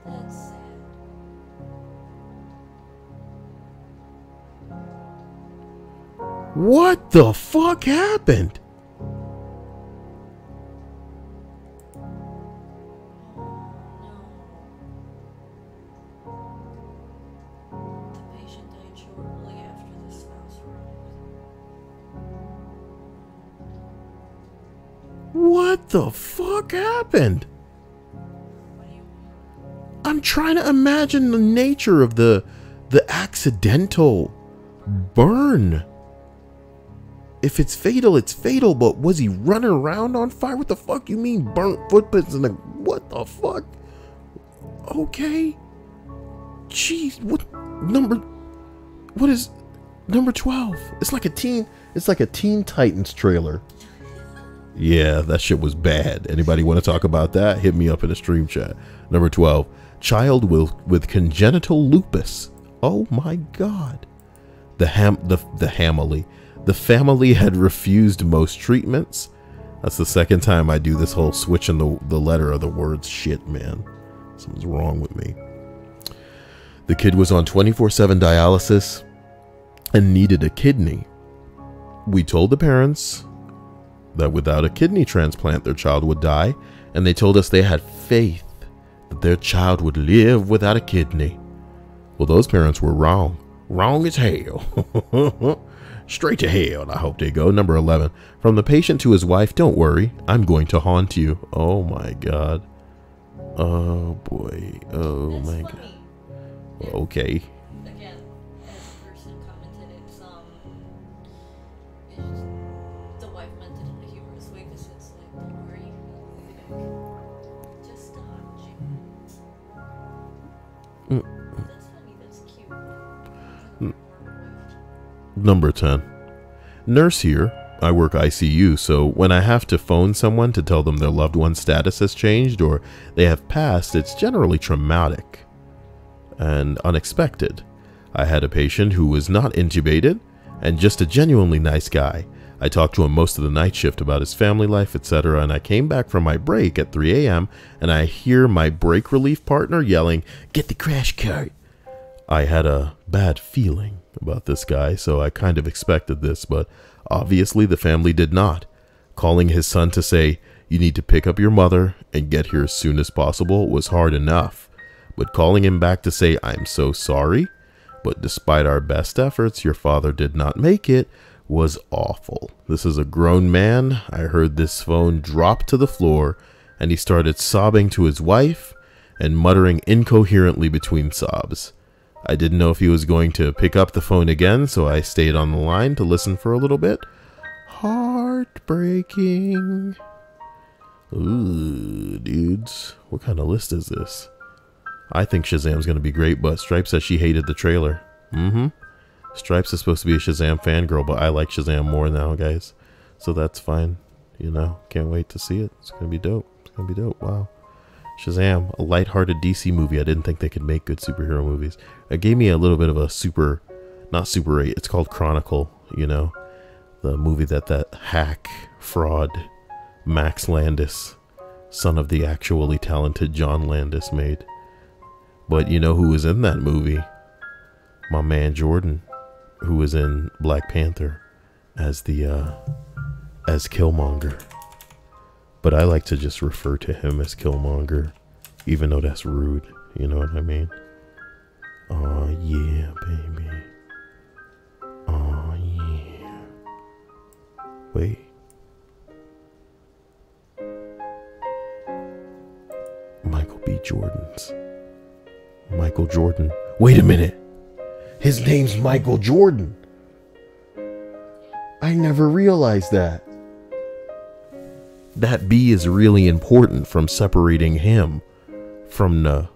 That's sad. What the fuck happened? What the fuck happened? I'm trying to imagine the nature of the accidental burn. If it's fatal, it's fatal, but was he running around on fire? What the fuck you mean burnt footprints and what the fuck? Okay. Jeez, what is number 12? It's like a Teen Titans trailer. Yeah, that shit was bad. Anybody want to talk about that? Hit me up in the stream chat. Number 12, child with congenital lupus. Oh my god. The family had refused most treatments. That's the second time I do this whole switching the letter of the words shit, man. Something's wrong with me. The kid was on 24/7 dialysis and needed a kidney. We told the parents that without a kidney transplant, their child would die, and they told us they had faith that their child would live without a kidney. Well, those parents were wrong. Wrong as hell. Straight to hell, I hope they go. Number 11. From the patient to his wife, don't worry, I'm going to haunt you. Oh my god. Oh boy. Oh That's my funny. god. Okay. Again, as a person commented, it's the wife meant it in a humorous way because it's like, don't worry, just a haunt you. That's funny. That's cute. Number 10. Nurse here. I work ICU, so when I have to phone someone to tell them their loved one's status has changed or they have passed, it's generally traumatic and unexpected. I had a patient who was not intubated and just a genuinely nice guy. I talked to him most of the night shift about his family life, etc., and I came back from my break at 3 a.m. and I hear my break relief partner yelling, "Get the crash cart." I had a bad feeling about this guy, so I kind of expected this, but obviously the family did not. Calling his son to say, "You need to pick up your mother and get here as soon as possible," was hard enough. But calling him back to say, "I'm so sorry, but despite our best efforts, your father did not make it," was awful. This is a grown man. I heard this phone drop to the floor, and he started sobbing to his wife and muttering incoherently between sobs. I didn't know if he was going to pick up the phone again, so I stayed on the line to listen for a little bit. Heartbreaking. Ooh, dudes. What kind of list is this? I think Shazam's going to be great, but Stripe says she hated the trailer. Stripes is supposed to be a Shazam fangirl, but I like Shazam more now, guys. So that's fine. You know, can't wait to see it. It's going to be dope. It's going to be dope. Wow. Shazam, a lighthearted DC movie. I didn't think they could make good superhero movies. It gave me a little bit of a not Super 8, it's called Chronicle, you know, the movie that hack, fraud, Max Landis, son of the actually talented John Landis, made. But you know who was in that movie? My man Jordan, who was in Black Panther as Killmonger. But I like to just refer to him as Killmonger, even though that's rude. You know what I mean? Oh yeah, baby. Oh yeah. Wait. Michael B. Jordan's. Michael Jordan. Wait a minute. His name's Michael Jordan. I never realized that. That B is really important from separating him from the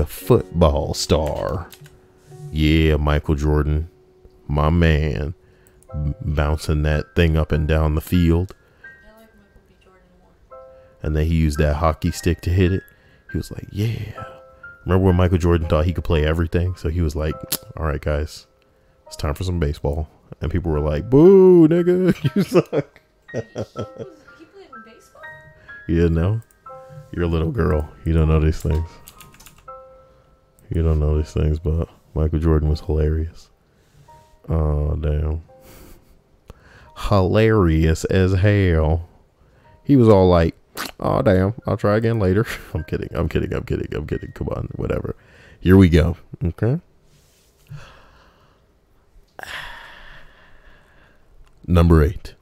football star. Yeah, Michael Jordan, my man, bouncing that thing up and down the field. I like Michael B. Jordan more. And then he used that hockey stick to hit it. He was like, yeah. Remember when Michael Jordan thought he could play everything? So he was like, all right, guys, it's time for some baseball. And people were like, boo, nigga, you suck. He played in baseball? You know, you're a little girl. You don't know these things. You don't know these things, but Michael Jordan was hilarious. Oh, damn. Hilarious as hell. He was all like, oh, damn, I'll try again later. I'm kidding. Come on, whatever. Here we go. Okay. Number 8.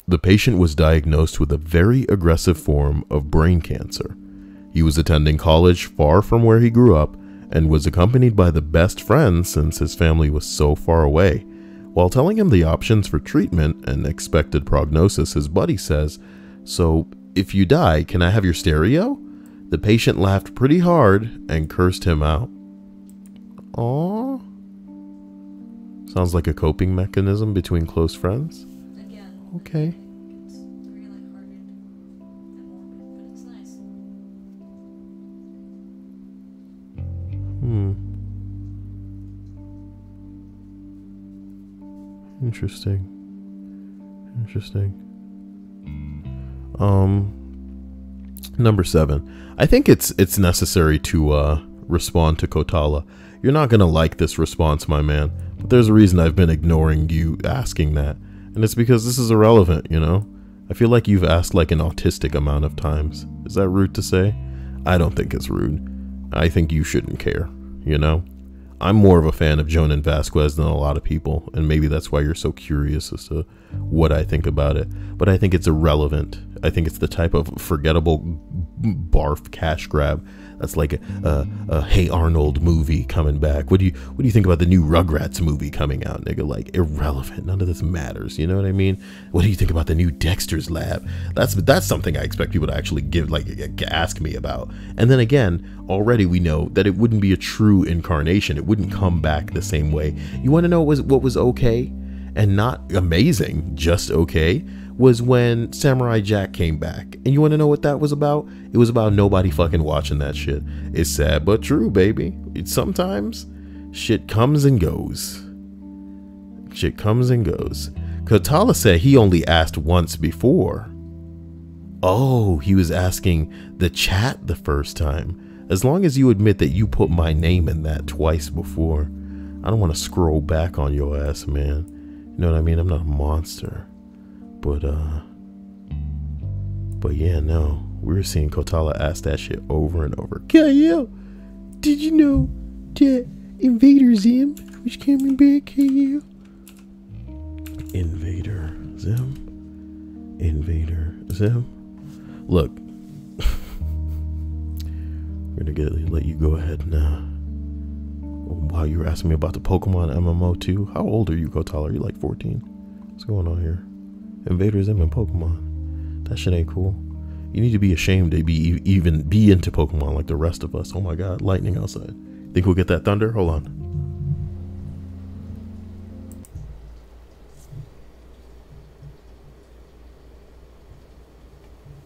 The patient was diagnosed with a very aggressive form of brain cancer. He was attending college far from where he grew up and was accompanied by the best friend since his family was so far away. While telling him the options for treatment and expected prognosis, his buddy says, "So, if you die, can I have your stereo?" The patient laughed pretty hard and cursed him out. Aww. Sounds like a coping mechanism between close friends. Again. Okay. It's very lighthearted and morbid, but it's nice. Interesting. Number 7. I think it's necessary to respond to Kotala. You're not gonna like this response, my man, but there's a reason I've been ignoring you asking that, and it's because this is irrelevant, you know? I feel like you've asked like an autistic amount of times. Is that rude to say? I don't think it's rude. I think you shouldn't care, you know? I'm more of a fan of Jonan Vasquez than a lot of people, and maybe that's why you're so curious as to what I think about it. But I think it's irrelevant. I think it's the type of forgettable barf cash grab that's like a Hey Arnold movie coming back. What do you think about the new Rugrats movie coming out, nigga? Like, irrelevant. None of this matters. You know what I mean? What do you think about the new Dexter's Lab? That's something I expect people to actually ask me about. And then again, already we know that it wouldn't be a true incarnation. It wouldn't come back the same way. You want to know what was okay and not amazing, just okay? Was when Samurai Jack came back. And you want to know what that was about? It was about nobody fucking watching that shit. It's sad but true, baby. Sometimes shit comes and goes. Kotala said he only asked once before. Oh, he was asking the chat the first time. As long as you admit that you put my name in that twice before. I don't want to scroll back on your ass, man. You know what I mean? I'm not a monster. But yeah, no, we're seeing Kotala ask that shit over and over. KL, did you know that Invader Zim was coming back, KL? Invader Zim. Look, we're gonna let you go ahead now. Wow, you were asking me about the Pokemon MMO too? How old are you, Kotala? Are you like 14? What's going on here? Invader Zim and Pokemon. That shit ain't cool. You need to be ashamed to even be into Pokemon like the rest of us. Oh my god, lightning outside. Think we'll get that thunder? Hold on.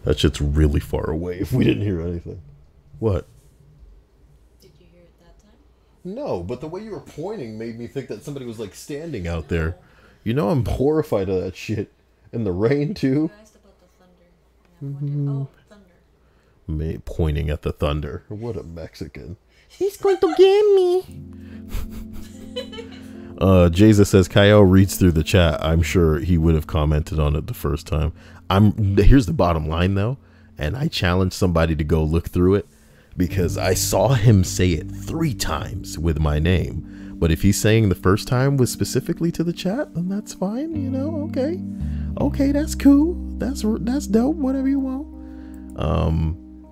That shit's really far away if we didn't hear anything. What? Did you hear it that time? No, but the way you were pointing made me think that somebody was like standing out there. You know I'm horrified of that shit. In the rain too. You asked about the thunder. Oh, thunder. Pointing at the thunder. What a Mexican. He's going to get me. Jesus says Kyle reads through the chat. I'm sure he would have commented on it the first time. Here's the bottom line though, and I challenge somebody to go look through it because I saw him say it 3 times with my name. But if he's saying the first time was specifically to the chat, then that's fine, you know, okay, that's cool, that's dope, whatever you want.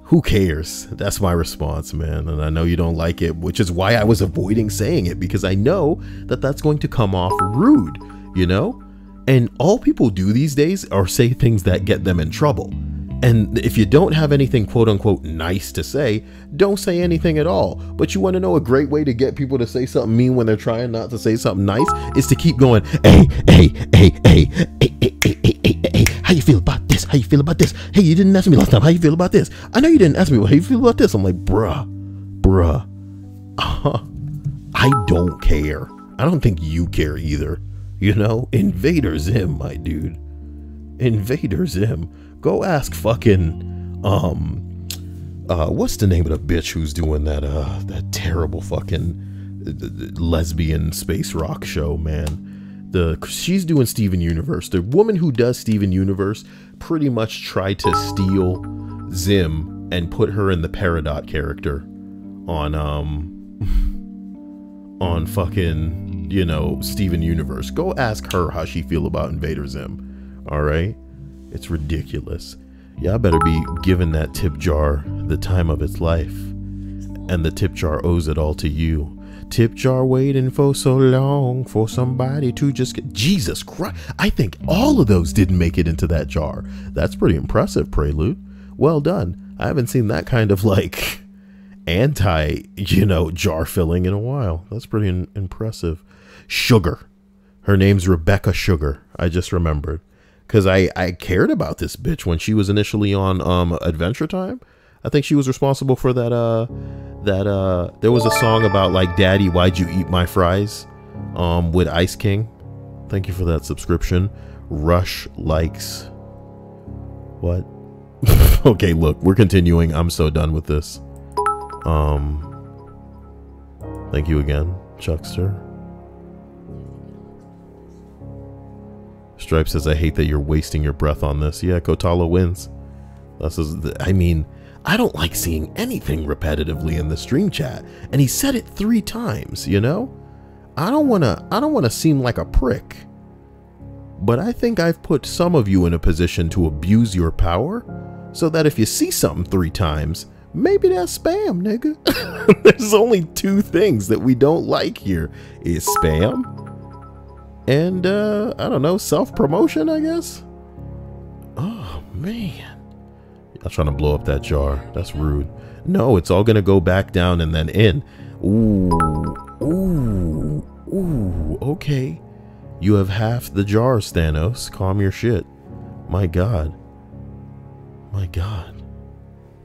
Who cares? That's my response, man. And I know you don't like it, which is why I was avoiding saying it, because I know that that's going to come off rude, you know? And all people do these days are say things that get them in trouble. And if you don't have anything quote unquote nice to say, don't say anything at all. But you want to know a great way to get people to say something mean when they're trying not to say something nice is to keep going, hey, how you feel about this? How you feel about this? Hey, you didn't ask me last time. How you feel about this? I know you didn't ask me. Well, how you feel about this? I'm like, bruh. I don't care. I don't think you care either. You know, Invader Zim, my dude. Invader Zim. Go ask fucking, what's the name of the bitch who's doing that terrible fucking lesbian space rock show, man? She's doing Steven Universe. The woman who does Steven Universe pretty much tried to steal Zim and put her in the Peridot character on fucking, you know, Steven Universe. Go ask her how she feel about Invader Zim. All right. It's ridiculous. Y'all better be giving that tip jar the time of its life. And the tip jar owes it all to you. Tip jar waiting for so long for somebody to just get... Jesus Christ. I think all of those didn't make it into that jar. That's pretty impressive, Prelude. Well done. I haven't seen that kind of like jar filling in a while. That's pretty impressive. Sugar. Her name's Rebecca Sugar. I just remembered. Because I cared about this bitch when she was initially on Adventure Time. I think she was responsible for that there was a song about like, Daddy, why'd you eat my fries? With Ice King. Thank you for that subscription. Rush likes what? Okay, look, we're continuing. I'm so done with this. Thank you again, Chuckster. Stripe says, I hate that you're wasting your breath on this. Yeah, Kotala wins. I mean, I don't like seeing anything repetitively in the stream chat. And he said it 3 times, you know? I don't wanna seem like a prick. But I think I've put some of you in a position to abuse your power, so that if you see something 3 times, maybe that's spam, nigga. There's only 2 things that we don't like here. Is spam and I don't know, self-promotion, I guess. Oh man, I'm trying to blow up that jar. That's rude. No, it's all gonna go back down and then in. Ooh, okay. You have half the jars, Thanos. Calm your shit. My God. My God.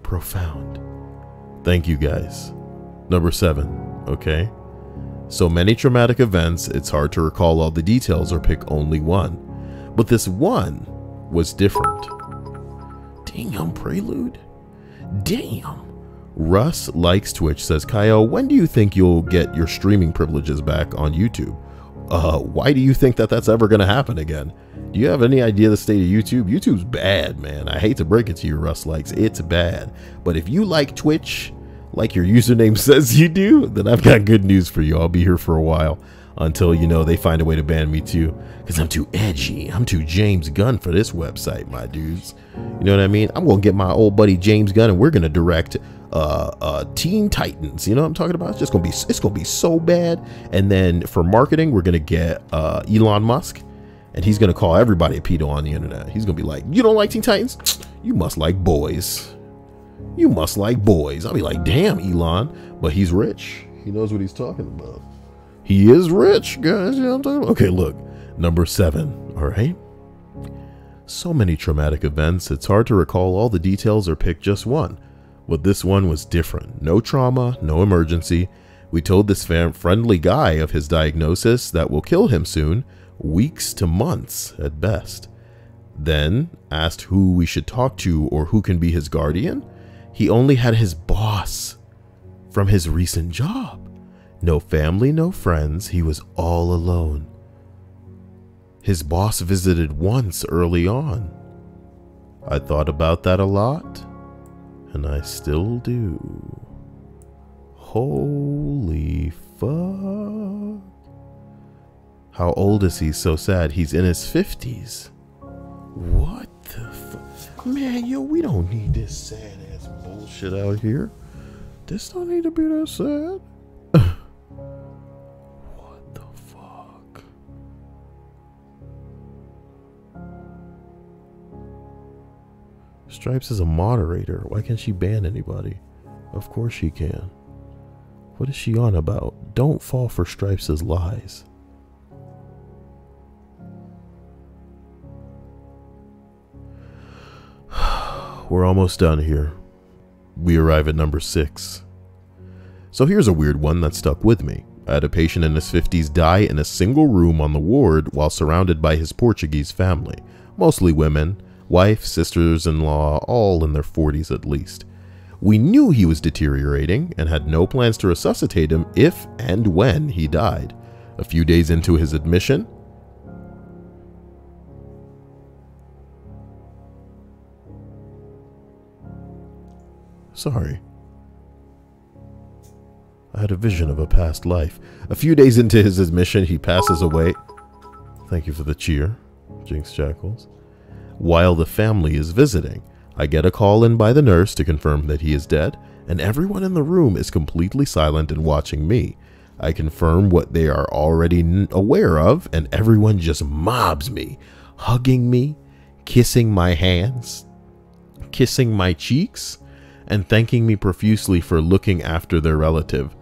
Profound. Thank you, guys. Number 7, okay? So many traumatic events, it's hard to recall all the details or pick only one. But this one was different. Damn, Prelude. Damn. Russ likes Twitch says, Kyle, when do you think you'll get your streaming privileges back on YouTube? Why do you think that that's ever going to happen again? Do you have any idea the state of YouTube? YouTube's bad, man. I hate to break it to you, Russ likes. It's bad. But if you like Twitch, like your username says you do, then I've got good news for you. I'll be here for a while until, you know, they find a way to ban me too. Because I'm too edgy. I'm too James Gunn for this website, my dudes. You know what I mean? I'm going to get my old buddy James Gunn and we're going to direct Teen Titans. You know what I'm talking about? It's just going to be so bad. And then for marketing, we're going to get Elon Musk. And he's going to call everybody a pedo on the internet. He's going to be like, you don't like Teen Titans? You must like boys. You must like boys. I'll be like, damn, Elon. But he's rich. He knows what he's talking about. He is rich, guys. You know what I'm talking about? Okay, look. Number 7. All right. So many traumatic events, it's hard to recall all the details or pick just one. But this one was different. No trauma, no emergency. We told this friendly guy of his diagnosis that will kill him soon. Weeks to months at best. Then asked who we should talk to or who can be his guardian. He only had his boss from his recent job. No family, no friends. He was all alone. His boss visited once early on. I thought about that a lot, and I still do. Holy fuck. How old is he? So sad. He's in his 50s. What the fuck? Man, yo, we don't need this sad ass bullshit out here. This don't need to be that sad. What the fuck? Stripes is a moderator. Why can't she ban anybody? Of course she can. What is she on about? Don't fall for Stripes' lies. We're almost done here. We arrive at number 6. So here's a weird one that stuck with me. I had a patient in his 50s die in a single room on the ward while surrounded by his Portuguese family. Mostly women, wife, sisters-in-law, all in their 40s at least. We knew he was deteriorating and had no plans to resuscitate him if and when he died. A few days into his admission, sorry. I had a vision of a past life. A few days into his admission, he passes away. Thank you for the cheer, Jinx Jackals. while the family is visiting. I get a call in by the nurse to confirm that he is dead, and everyone in the room is completely silent and watching me. I confirm what they are already aware of, and everyone just mobs me, hugging me, kissing my hands, kissing my cheeks, and thanking me profusely for looking after their relative.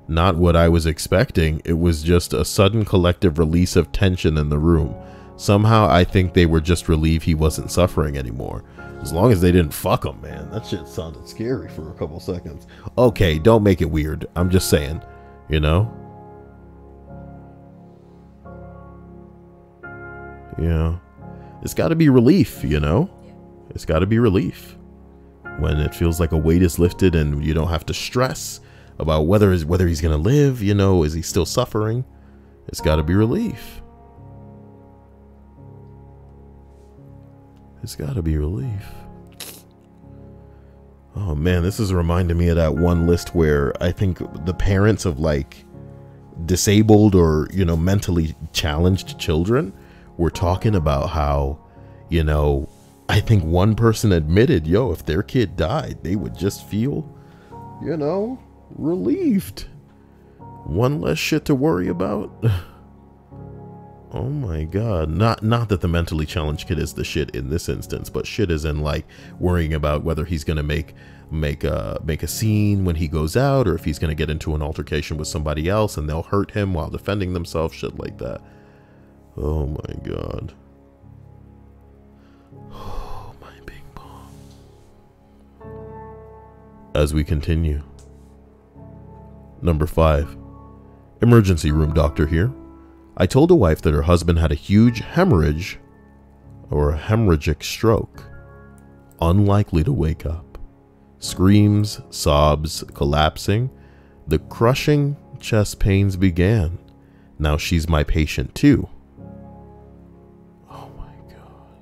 Not what I was expecting. It was just a sudden collective release of tension in the room. Somehow I think they were just relieved he wasn't suffering anymore. As long as they didn't fuck him, man. That shit sounded scary for a couple seconds. Okay, don't make it weird. I'm just saying, you know? Yeah. It's got to be relief, you know? It's got to be relief. When it feels like a weight is lifted and you don't have to stress about whether he's going to live, you know, is he still suffering? It's got to be relief. It's got to be relief. Oh man, this is reminding me of that one list where I think the parents of like disabled or, you know, mentally challenged children were talking about how, you know, I think one person admitted, yo, if their kid died, they would just feel, you know, relieved. One less shit to worry about. Oh my god. Not that the mentally challenged kid is the shit in this instance, but shit is in like worrying about whether he's gonna make a scene when he goes out, or if he's gonna get into an altercation with somebody else and they'll hurt him while defending themselves, shit like that. Oh my god. Oh my big bong. As we continue. Number 5. Emergency room doctor here. I told a wife that her husband had a huge hemorrhage or a hemorrhagic stroke. Unlikely to wake up. Screams, sobs, collapsing. The crushing chest pains began. Now she's my patient too. Oh my god.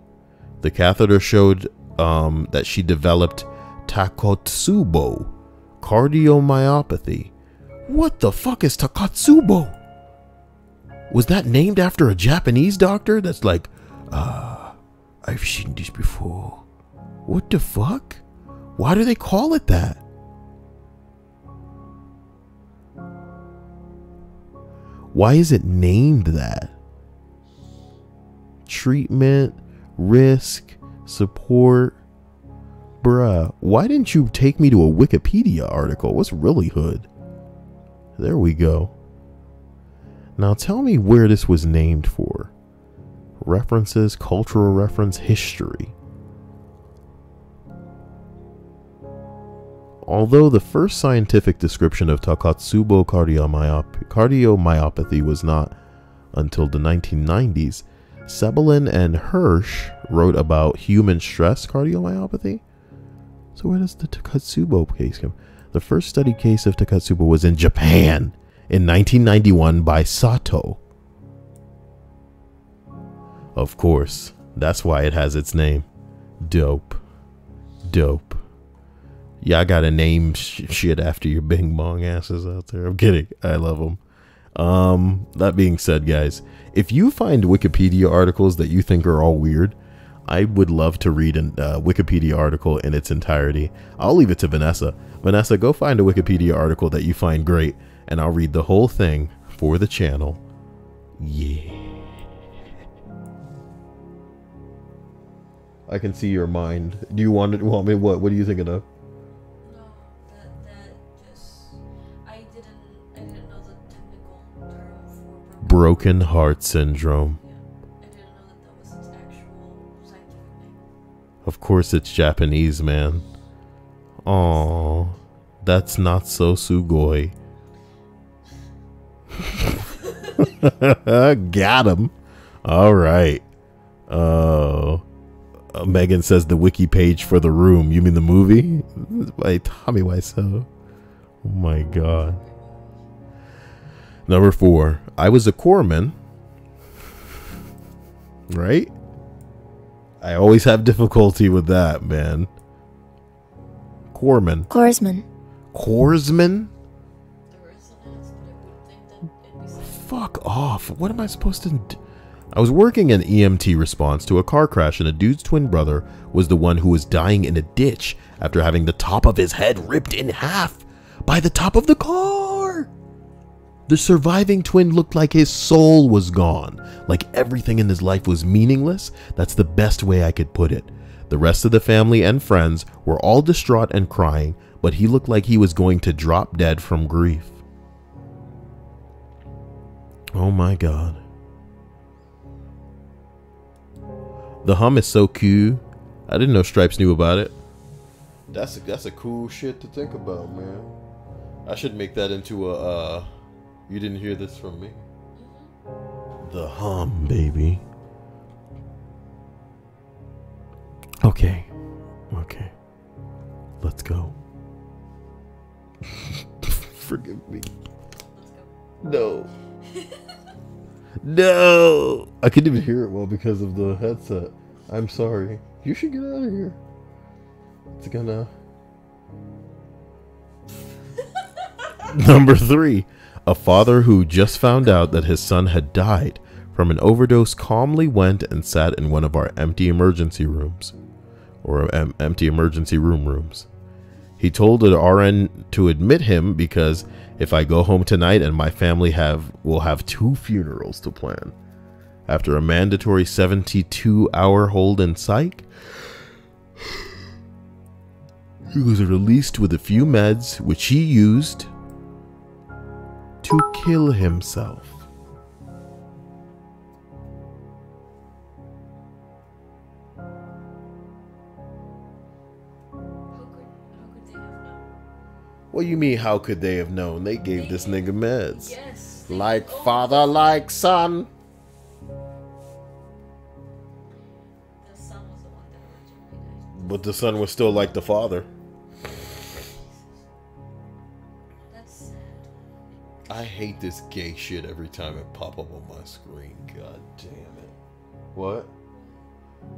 The catheter showed that she developed Takotsubo cardiomyopathy. What the fuck is Takotsubo? Was that named after a Japanese doctor that's like, I've seen this before. What the fuck? Why do they call it that? Why is it named that? Treatment, risk, support. Bruh, why didn't you take me to a Wikipedia article? What's really hood? There we go. Now tell me where this was named for. References, cultural reference, history. Although the first scientific description of Takotsubo cardiomyopathy was not until the 1990s, Sebelin and Hirsch wrote about human stress cardiomyopathy. So where does the Takotsubo case come? The first study case of Takotsubo was in Japan in 1991 by Sato. Of course, that's why it has its name. Dope. Dope. Y'all gotta name shit after your bing bong asses out there. I'm kidding. I love them. That being said, guys, if you find Wikipedia articles that you think are all weird, I would love to read a Wikipedia article in its entirety. I'll leave it to Vanessa. Vanessa, go find a Wikipedia article that you find great, and I'll read the whole thing for the channel. Yeah. I can see your mind. Do you want me? What are you thinking of? No, that just I didn't know the technical term for Broken heart syndrome. Yeah, I didn't know that was its actual scientific name. Of course, it's Japanese, man. Aww, that's not so sugoi. Got him. All right. Megan says the wiki page for The Room. You mean the movie? By Tommy Wiseau. Oh my god. Number 4. I was a corpsman. Right? I always have difficulty with that, man. Corpsman. Corpsman. Corpsman? There is an S, but I would think that it'd be something. Fuck off. What am I supposed to do? I was working an EMT response to a car crash, and a dude's twin brother was the one who was dying in a ditch after having the top of his head ripped in half by the top of the car. The surviving twin looked like his soul was gone, like everything in his life was meaningless. That's the best way I could put it. The rest of the family and friends were all distraught and crying, but he looked like he was going to drop dead from grief. Oh my God. The hum is so cool. I didn't know Stripes knew about it. That's a cool shit to think about, man. I should make that into a you didn't hear this from me. The hum, baby. Okay. Let's go. Forgive me. No. No. I couldn't even hear it well because of the headset. I'm sorry. You should get out of here. It's gonna... Number 3. A father who just found out that his son had died from an overdose calmly went and sat in one of our empty emergency rooms. Or empty emergency rooms. He told an RN to admit him because if I go home tonight and my family will have 2 funerals to plan. After a mandatory 72-hour hold in psych, he was released with a few meds which he used to kill himself. What do you mean, how could they have known? They gave this nigga meds. Yes. Like father, like son. The son was the one that originally died. But the son was still like the father. That's sad. I hate this gay shit every time it pop up on my screen. God damn it. What?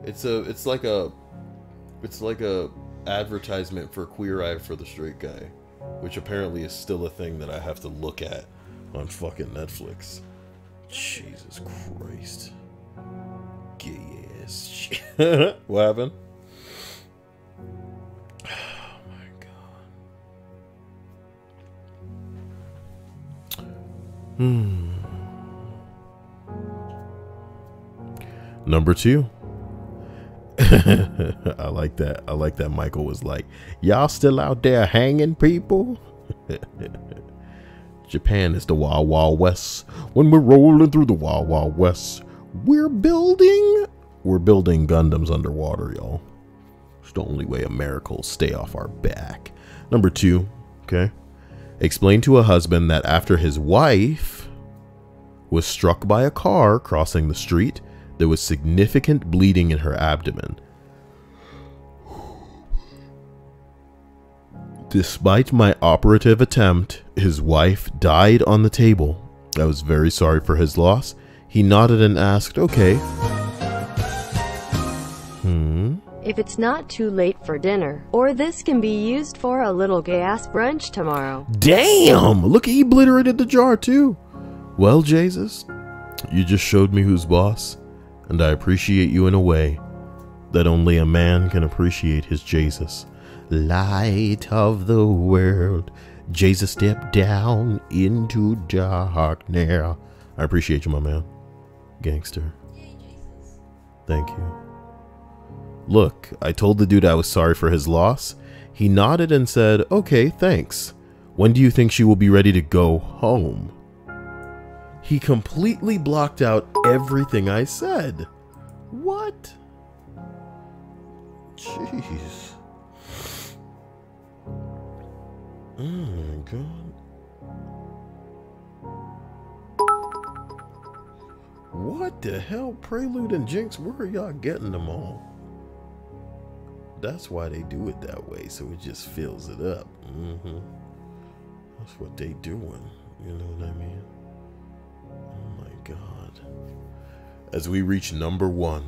It's like a advertisement for Queer Eye for the Straight Guy, which apparently is still a thing that I have to look at on fucking Netflix. Jesus Christ. Gay ass shit. What happened? Oh my God. Number 2. I like that. I like that Michael was like, y'all still out there hanging people? Japan is the Wild Wild West. When we're rolling through the Wild Wild West, we're building Gundams underwater, y'all. It's the only way America will stay off our back. Number 2, okay. Explain to a husband that after his wife was struck by a car crossing the street, there was significant bleeding in her abdomen. Despite my operative attempt, his wife died on the table. I was very sorry for his loss. He nodded and asked, okay. If it's not too late for dinner, or this can be used for a little gas brunch tomorrow. Damn! Look, he obliterated the jar too. Well, Jesus, you just showed me who's boss, and I appreciate you in a way that only a man can appreciate his Jesus. Light of the world, Jesus stepped down into darkness. I appreciate you, my man. Gangster. Yay, Jesus. Thank you. Look, I told the dude I was sorry for his loss. He nodded and said, okay, thanks. When do you think she will be ready to go home? He completely blocked out everything I said. What? Jeez. Oh my God. What the hell? Prelude and Jinx, where are y'all getting them all? That's why they do it that way, so it just fills it up. That's what they doing. You know what I mean? Oh my God. As we reach number 1,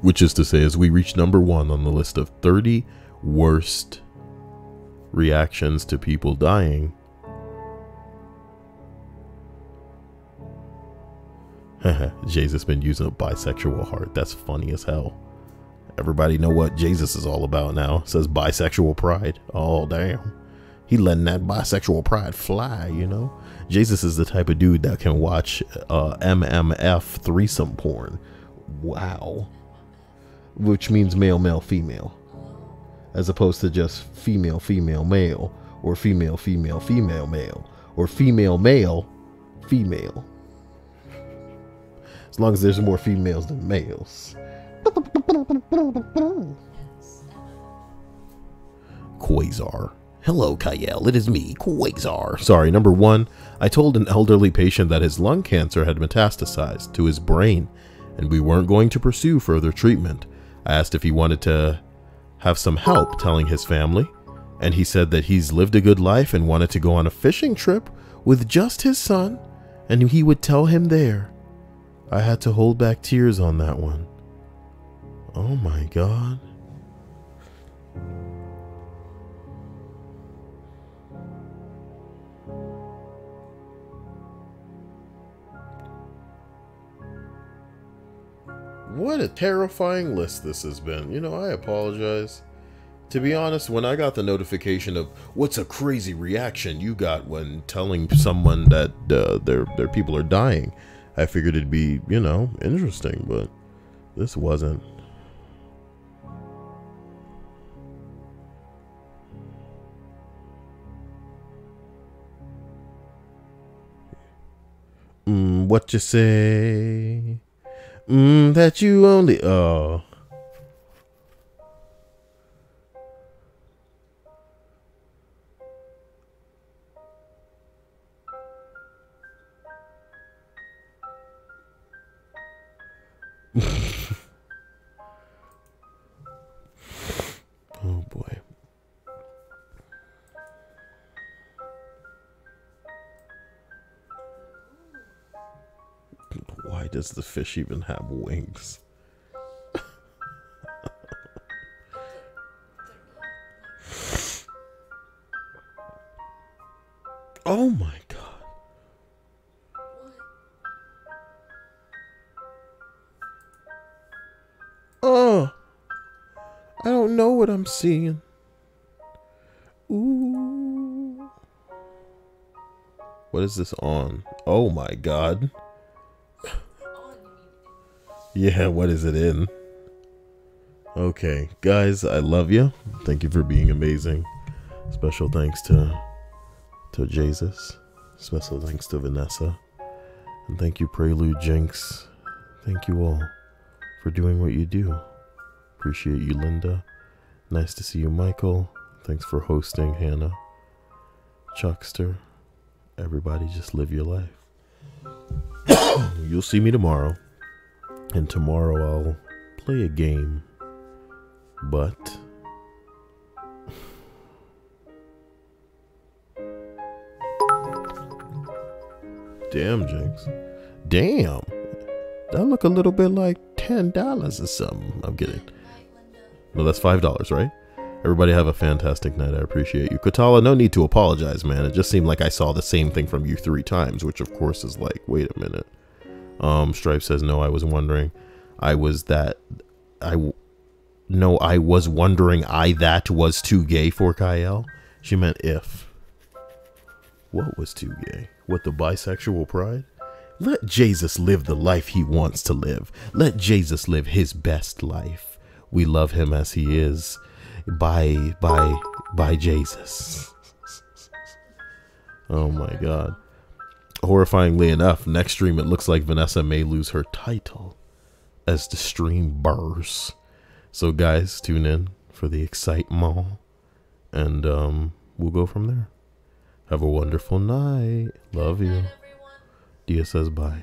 which is to say, as we reach number 1 on the list of 30 worst reactions to people dying, Jesus been using a bisexual heart. That's funny as hell. Everybody know what Jesus is all about now. It says bisexual pride. Oh, damn. He letting that bisexual pride fly, you know? Jesus is the type of dude that can watch MMF threesome porn. Wow. Which means male, male, female. As opposed to just female, female, male. Or female, female, female, male. Or female, male, female. As long as there's more females than males. Quasar. Hello, Kyle. It is me, Quasar. Sorry, number one, I told an elderly patient that his lung cancer had metastasized to his brain, and we weren't going to pursue further treatment. I asked if he wanted to have some help telling his family, and he said that he's lived a good life and wanted to go on a fishing trip with just his son, and he would tell him there. I had to hold back tears on that one. Oh my God. What a terrifying list this has been. You know, I apologize. To be honest, when I got the notification of what's a crazy reaction you got when telling someone that their people are dying, I figured it'd be, you know, interesting, but this wasn't. What you say? That you only, oh. Oh boy. Why does the fish even have wings? Oh my God. Oh, I don't know what I'm seeing. Ooh. What is this on? Oh my God. Yeah, what is it in? Okay, guys, I love you. Thank you for being amazing. Special thanks to Jesus. Special thanks to Vanessa. And thank you, Prelude Jinx. Thank you all for doing what you do. Appreciate you, Linda. Nice to see you, Michael. Thanks for hosting, Hannah. Chuckster. Everybody just live your life. You'll see me tomorrow. And tomorrow I'll play a game. But damn, Jinx. Damn. That look a little bit like $10 or something. I'm kidding. No, that's $5, right? Everybody have a fantastic night. I appreciate you. Katala, no need to apologize, man. It just seemed like I saw the same thing from you 3 times, which of course is like, wait a minute. Stripe says, no, I was wondering. I was wondering that was too gay for Kyle. She meant if. What was too gay? What, the bisexual pride? Let Jesus live the life he wants to live. Let Jesus live his best life. We love him as he is. By Jesus. Oh my God. Horrifyingly enough, next stream it looks like Vanessa may lose her title as the stream bursts. So guys, tune in for the excitement, and we'll go from there. Have a wonderful night. Love you. Dia says bye.